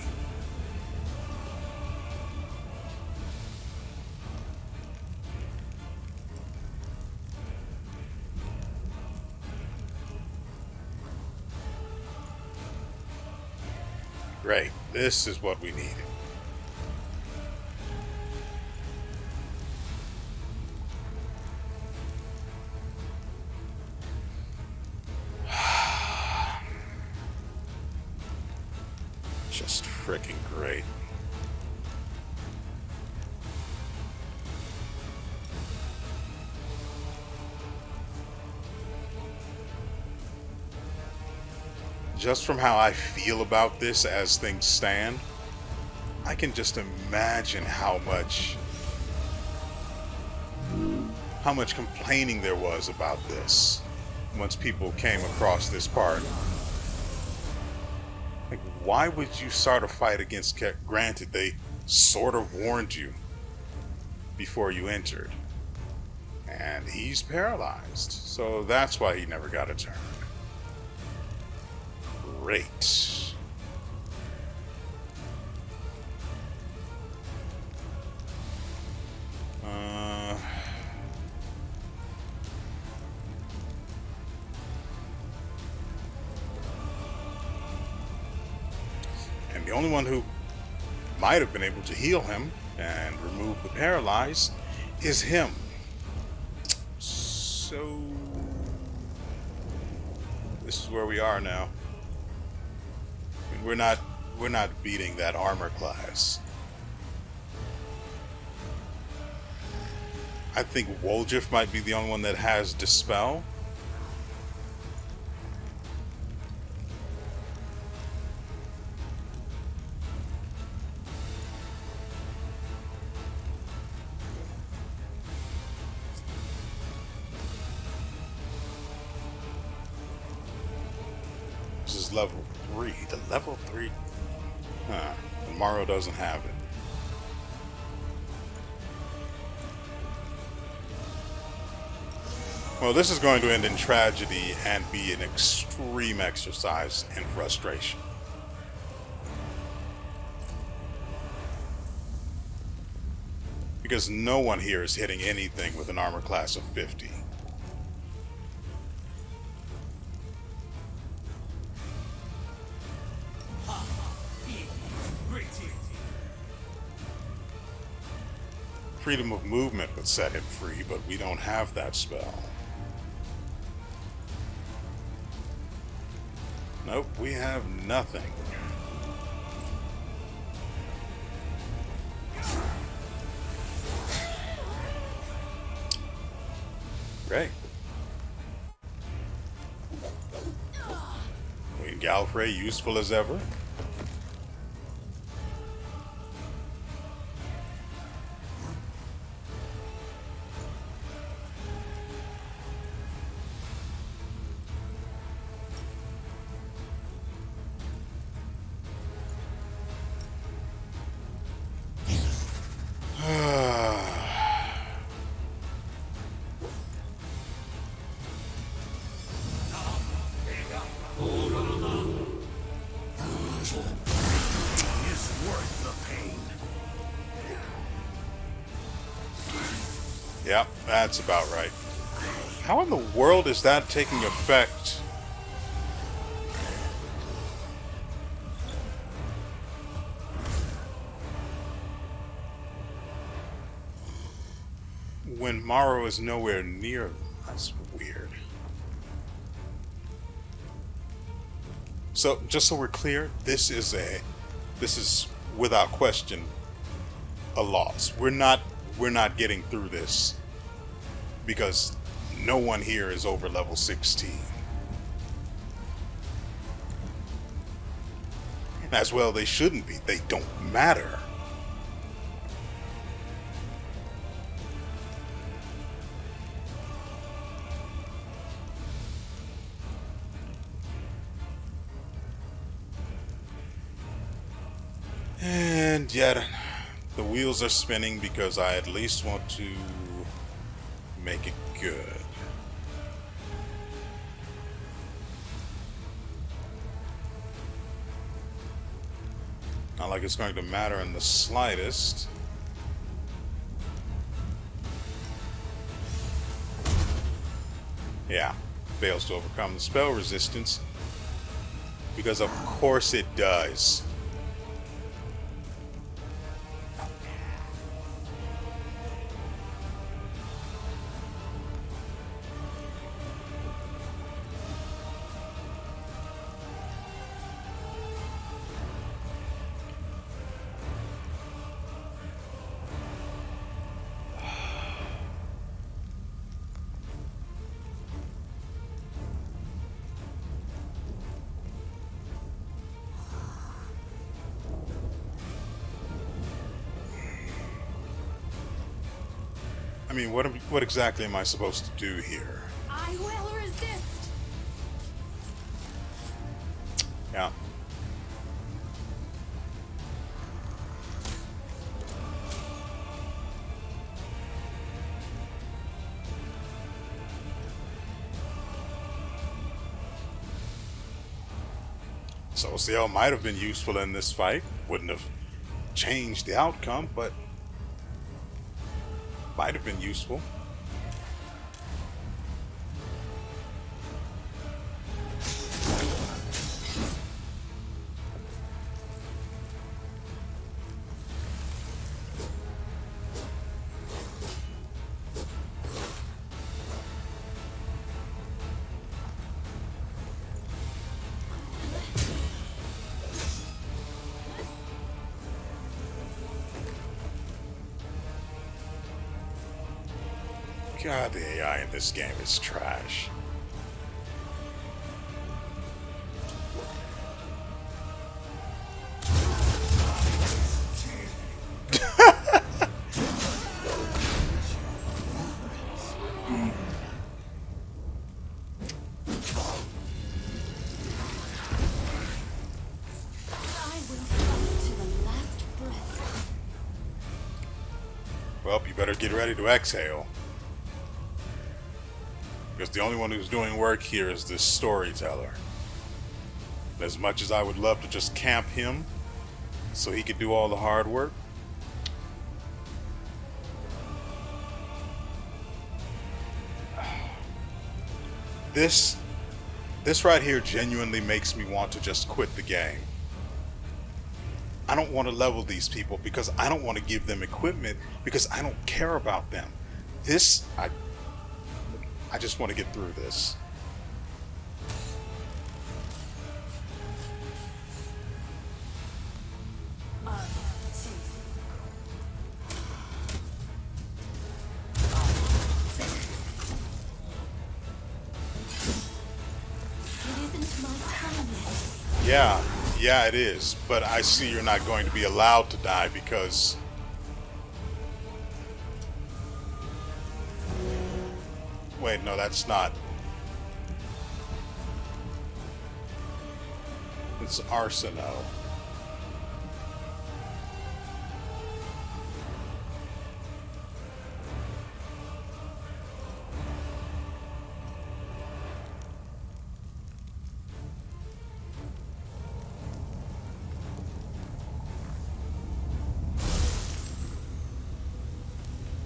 Great. This is what we needed. Just freaking great. Just from how I feel about this as things stand, I can just imagine how much complaining there was about this once people came across this part. Like, why would you start a fight against Granted, they sort of warned you before you entered. And he's paralyzed, so that's why he never got a turn. Great. And the only one who might have been able to heal him and remove the paralyze is him. So this is where we are now. We're not beating that armor class. I think Woljif might be the only one that has Dispel. This is level 3. The level 3? Huh. And Mario doesn't have it. Well, this is going to end in tragedy and be an extreme exercise in frustration. Because no one here is hitting anything with an armor class of 50. Freedom of movement would set him free, but we don't have that spell. Nope, we have nothing. Great. Queen Galfrey, useful as ever. Yep, that's about right. How in the world is that taking effect? when Morrow is nowhere near them. That's weird. So, just so we're clear, this is without question a loss. We're not getting through this because no one here is over level 16. As well, they shouldn't be. They don't matter. And yet, the wheels are spinning because I at least want to make it good. Not like it's going to matter in the slightest. Yeah, fails to overcome the spell resistance. Because of course it does. I mean, what exactly am I supposed to do here? I will resist. Yeah. So CL might have been useful in this fight. Wouldn't have changed the outcome, but might have been useful. God, the AI in this game is trash. I will fight to the last breath. Well, you better get ready to exhale. Because the only one who's doing work here is this storyteller. As much as I would love to just camp him so he could do all the hard work, this right here genuinely makes me want to just quit the game. I don't want to level these people because I don't want to give them equipment because I don't care about them. I just want to get through this. It isn't my time yet. Yeah, it is. But I see you're not going to be allowed to die because... Wait, no, that's not. It's Arsenal.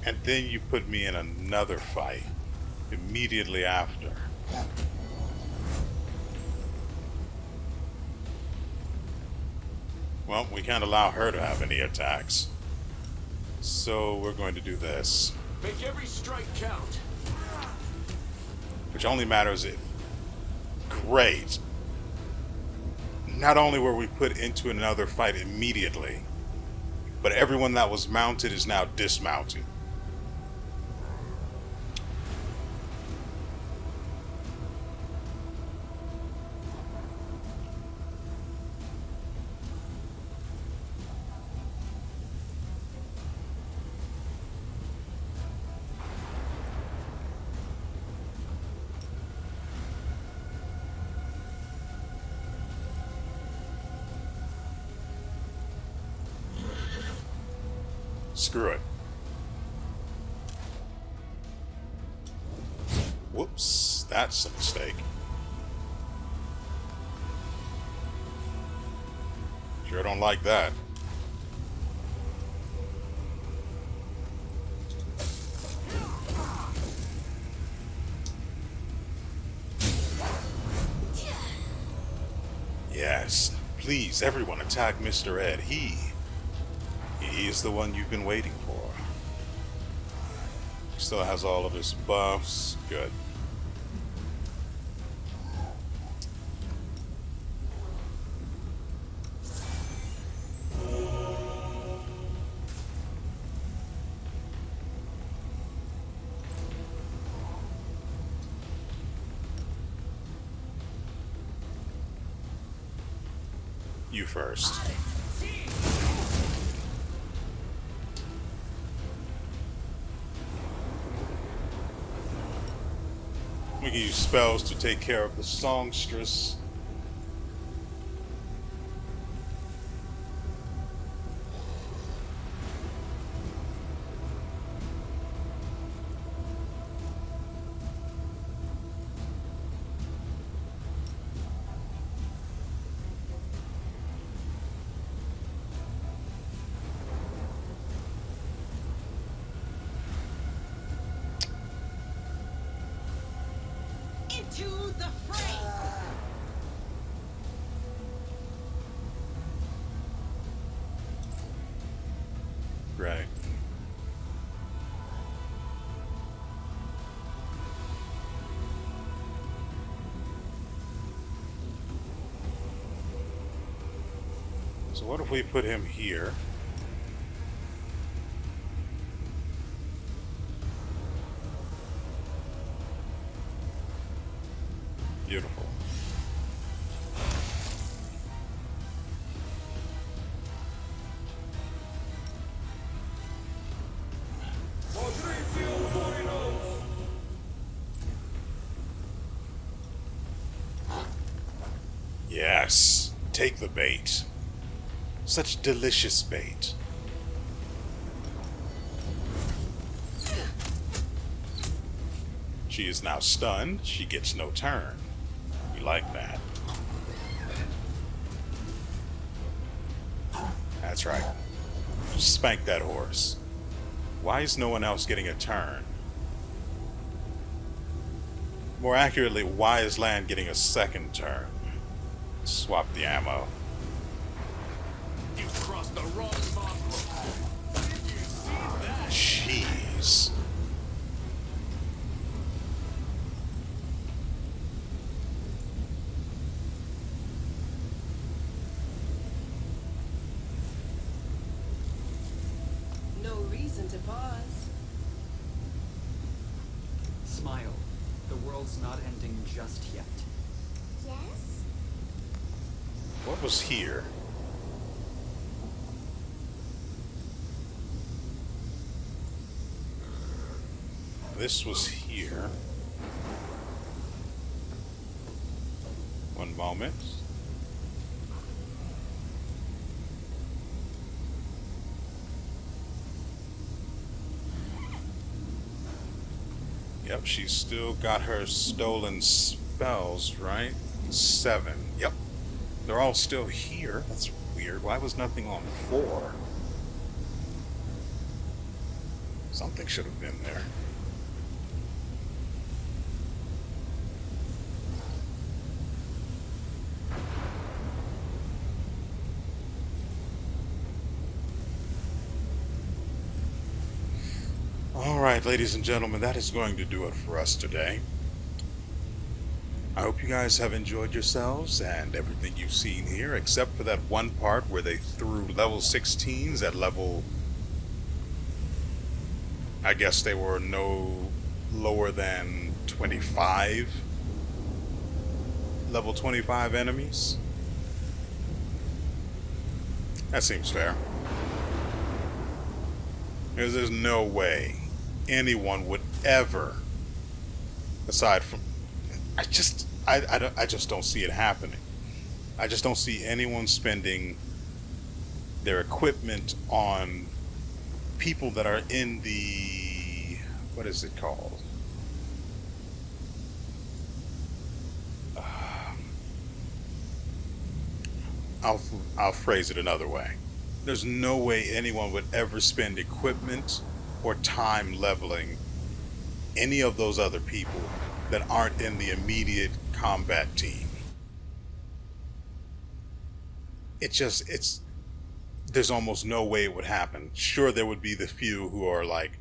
And then you put me in another fight immediately after. Well, we can't allow her to have any attacks. So we're going to do this. Make every strike count. Which only matters if. Great. Not only were we put into another fight immediately, but everyone that was mounted is now dismounted. Screw it. Whoops, that's a mistake. Sure don't like that. Yes, please, everyone attack Mr. Ed. He is the one you've been waiting for. Still has all of his buffs. Good. You first. We can use spells to take care of the songstress. Into the fray! Right. So what if we put him here? Beautiful. Yes, take the bait. Such delicious bait. She is now stunned. She gets no turn. We like that. That's right. Just spank that horse. Why is no one else getting a turn? More accurately, why is Land getting a second turn? Swap the ammo. You've crossed the wrong mongrel. Did you see that? Jeez. No reason to pause. Smile. The world's not ending just yet. Yes? What was here? This was here. One moment. Yep, she's still got her stolen spells, right? 7. Yep. They're all still here. That's weird. Why was nothing on 4? Something should have been there. Alright, ladies and gentlemen, that is going to do it for us today. I hope you guys have enjoyed yourselves and everything you've seen here, except for that one part where they threw level 16s at level... I guess they were no lower than 25. Level 25 enemies. That seems fair. Because there's no way anyone would ever, aside from... I just don't see it happening. I just don't see anyone spending their equipment on people that are in the... what is it called? I'll phrase it another way. There's no way anyone would ever spend equipment or time leveling any of those other people that aren't in the immediate combat team. There's almost no way it would happen. Sure, there would be the few who are like,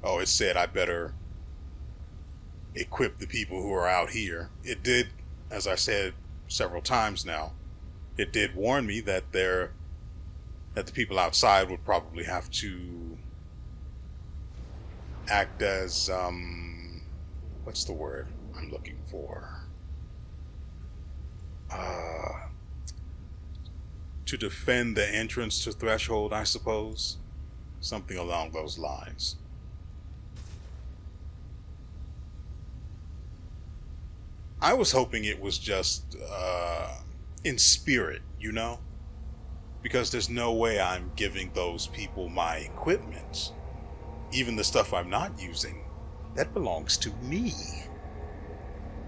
oh, it said I better equip the people who are out here. It did, as I said several times now, it did warn me that the people outside would probably have to act as, what's the word I'm looking for? To defend the entrance to Threshold, I suppose. Something along those lines. I was hoping it was just in spirit, you know? Because there's no way I'm giving those people my equipment. Even the stuff I'm not using, that belongs to me.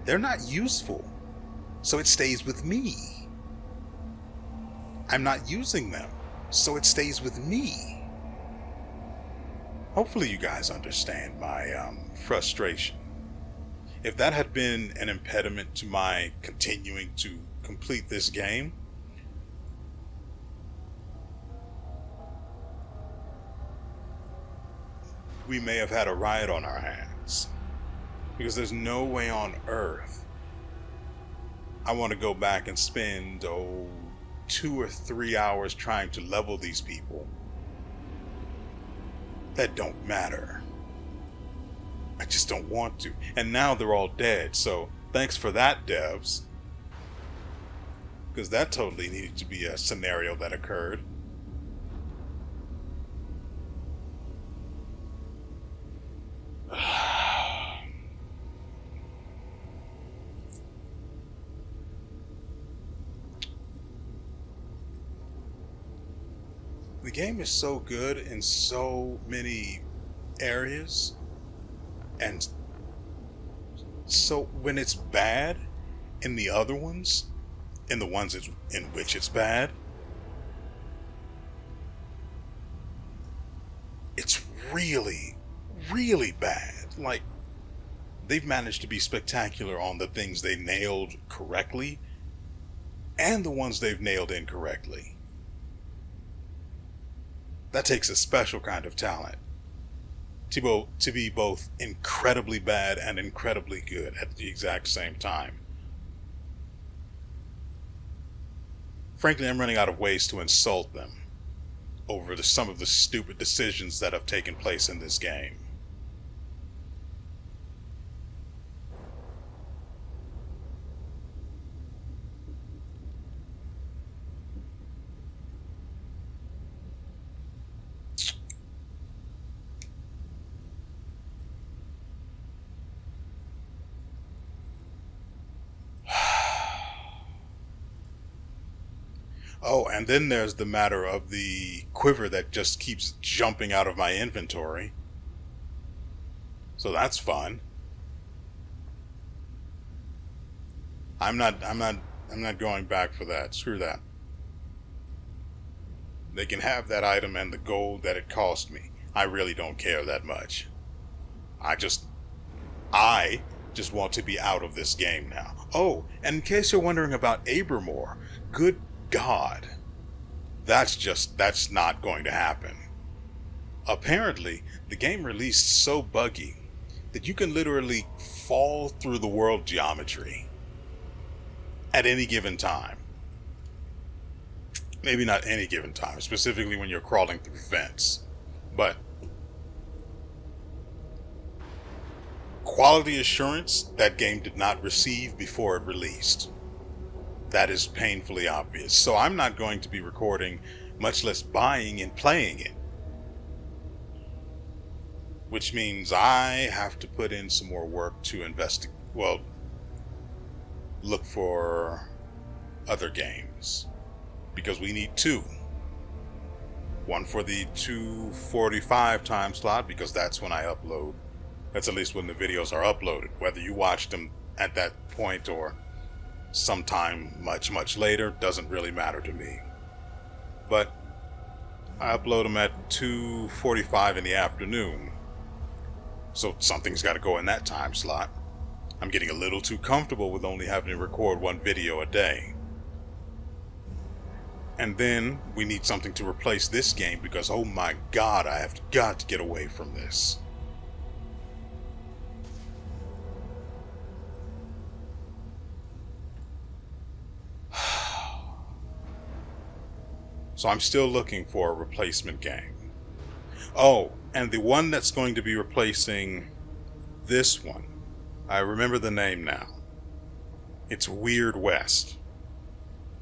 They're not useful, so it stays with me. I'm not using them, so it stays with me. Hopefully you guys understand my frustration. If that had been an impediment to my continuing to complete this game, we may have had a riot on our hands. Because there's no way on earth I want to go back and spend 2 or 3 hours trying to level these people that don't matter. I just don't want to. And now they're all dead, so thanks for that, devs. Because that totally needed to be a scenario that occurred. The game is so good in so many areas, and so when it's bad in the other ones, in the ones in which it's bad, it's really, really bad. Like, they've managed to be spectacular on the things they nailed correctly and the ones they've nailed incorrectly. That takes a special kind of talent to be both incredibly bad and incredibly good at the exact same time. Frankly, I'm running out of ways to insult them over some of the stupid decisions that have taken place in this game. Oh, and then there's the matter of the quiver that just keeps jumping out of my inventory. So that's fun. I'm not going back for that. Screw that. They can have that item and the gold that it cost me. I really don't care that much. I just want to be out of this game now. Oh, and in case you're wondering about Abermore, good God, that's not going to happen. apparently the game released so buggy that you can literally fall through the world geometry at any given time. Maybe not any given time, specifically when you're crawling through vents. But quality assurance that game did not receive before it released. That is painfully obvious. So I'm not going to be recording, much less buying and playing it. Which means I have to put in some more work to look for other games. Because we need two. One for the 2:45 time slot, because that's when I upload. That's at least when the videos are uploaded. Whether you watch them at that point or sometime much, much later, doesn't really matter to me. But I upload them at 2:45 in the afternoon. So something's got to go in that time slot. I'm getting a little too comfortable with only having to record one video a day. And then we need something to replace this game because, oh my god, I have got to get away from this. So I'm still looking for a replacement game. Oh, and the one that's going to be replacing this one, I remember the name now. It's WeArEuS.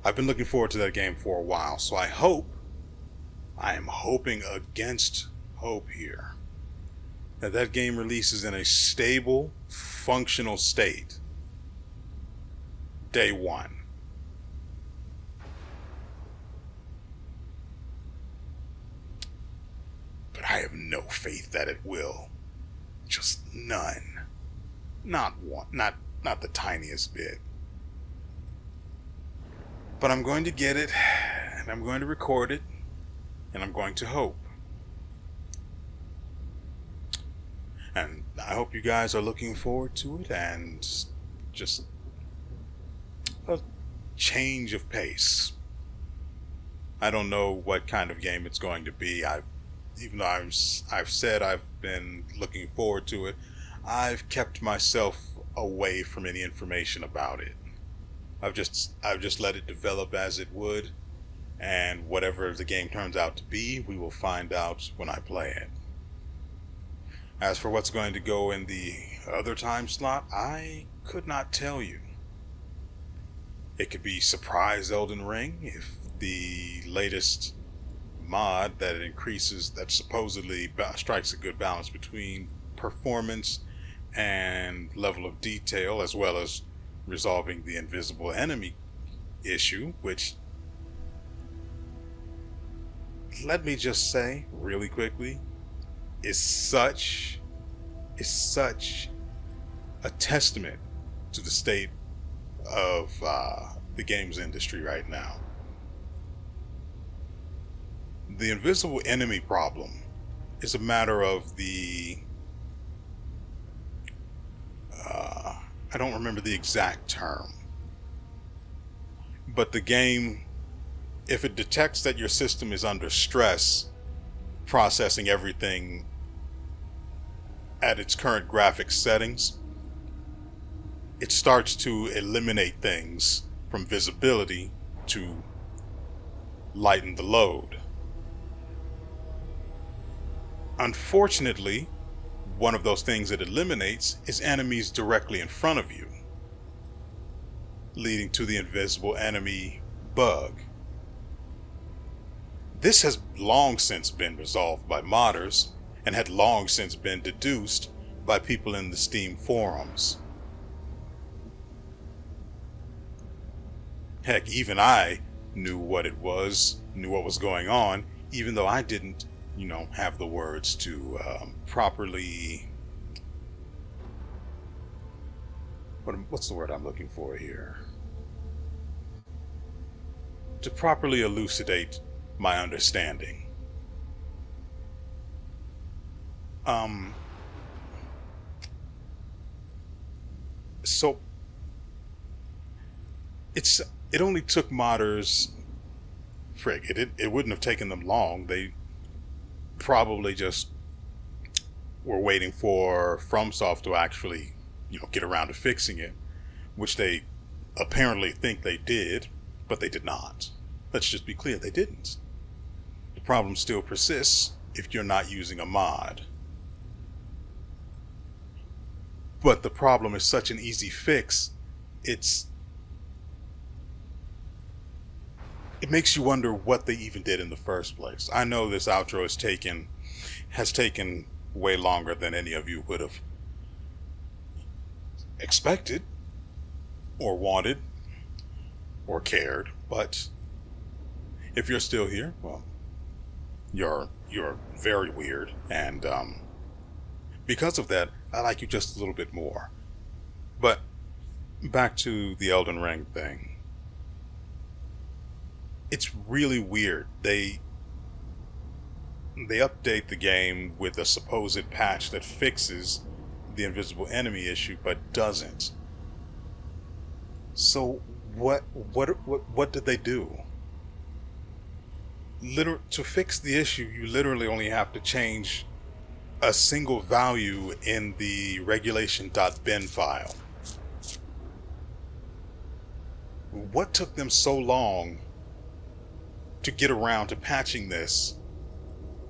I've been looking forward to that game for a while, so I am hoping against hope here, that game releases in a stable, functional state. Day one. But I have no faith that it will. Just none. Not one, not the tiniest bit. But I'm going to get it, and I'm going to record it, and I'm going to hope. And I hope you guys are looking forward to it, and just a change of pace. I don't know what kind of game it's going to be. Even though I've said I've been looking forward to it, I've kept myself away from any information about it. I've just let it develop as it would, and whatever the game turns out to be, we will find out when I play it. As for what's going to go in the other time slot, I could not tell you. It could be Surprise Elden Ring if the latest mod that supposedly strikes a good balance between performance and level of detail, as well as resolving the invisible enemy issue, which, let me just say really quickly, is such a testament to the state of the games industry right now. The invisible enemy problem is a matter of the I don't remember the exact term, but the game, if it detects that your system is under stress, processing everything at its current graphics settings, it starts to eliminate things from visibility to lighten the load. Unfortunately, one of those things it eliminates is enemies directly in front of you, leading to the invisible enemy bug. This has long since been resolved by modders and had long since been deduced by people in the Steam forums. Heck, even I knew what it was, knew what was going on, even though I didn't have the words to properly, what's the word I'm looking for here? To properly elucidate my understanding. So it only took modders, it wouldn't have taken them long. probably just were waiting for FromSoft to actually, get around to fixing it, which they apparently think they did, but they did not. Let's just be clear, they didn't. The problem still persists if you're not using a mod. But the problem is such an easy fix, it makes you wonder what they even did in the first place. I know this outro has taken way longer than any of you would have expected or wanted or cared, but if you're still here, well, you're very weird, and because of that, I like you just a little bit more. But back to the Elden Ring thing. It's really weird. They update the game with a supposed patch that fixes the invisible enemy issue, but doesn't. So what did they do? To fix the issue, you literally only have to change a single value in the regulation.bin file. What took them so long to get around to patching this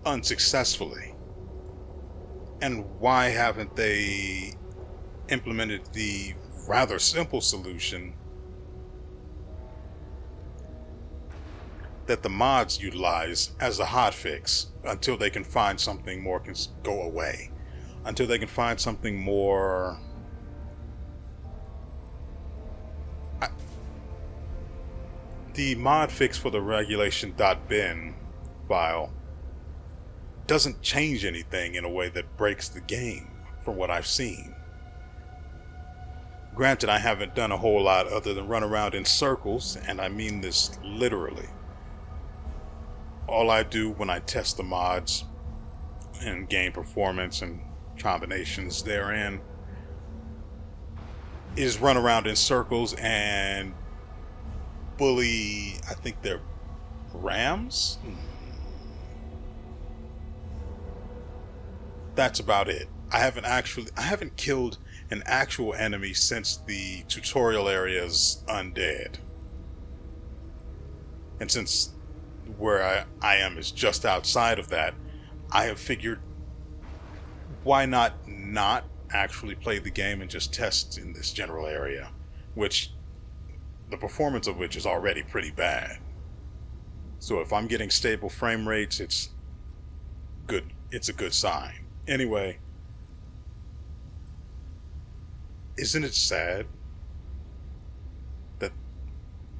unsuccessfully? And why haven't they implemented the rather simple solution that the mods utilize as a hotfix until they can find something more can go away, until they can find something more the mod fix for the regulation.bin file doesn't change anything in a way that breaks the game from what I've seen. Granted, I haven't done a whole lot other than run around in circles, and I mean this literally. All I do when I test the mods and game performance and combinations therein is run around in circles and bully, I think they're rams? That's about it. I haven't killed an actual enemy since the tutorial area's undead. And since where I am is just outside of that, I have figured, why not actually play the game and just test in this general area, which the performance of which is already pretty bad. So if I'm getting stable frame rates, it's good. It's a good sign. Anyway, isn't it sad that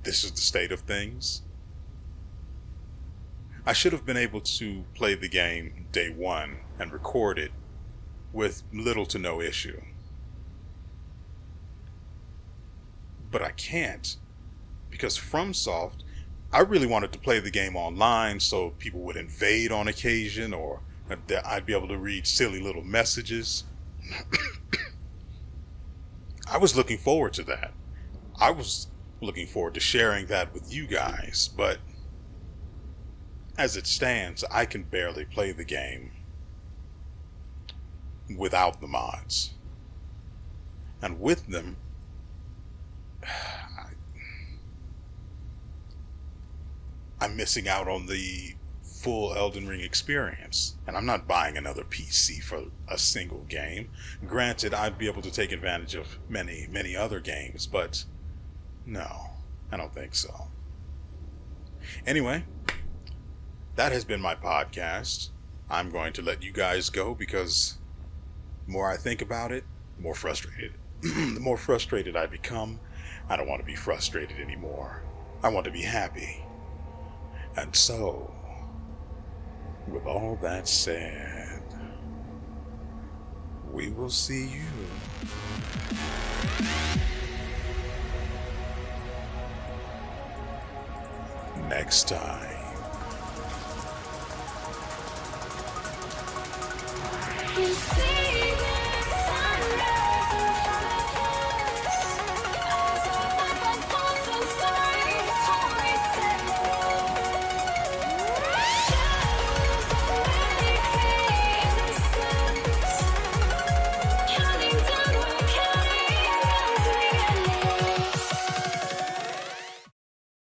this is the state of things? I should have been able to play the game day one and record it with little to no issue. But I can't, because FromSoft, I really wanted to play the game online so people would invade on occasion, or I'd be able to read silly little messages. I was looking forward to that. I was looking forward to sharing that with you guys, but as it stands, I can barely play the game without the mods. And with them, I'm missing out on the full Elden Ring experience. And I'm not buying another PC for a single game. Granted, I'd be able to take advantage of many, many other games, but no, I don't think so. Anyway, that has been my podcast. I'm going to let you guys go because the more I think about it, the more frustrated I become. I don't want to be frustrated anymore. I want to be happy. And so, with all that said, we will see you next time. You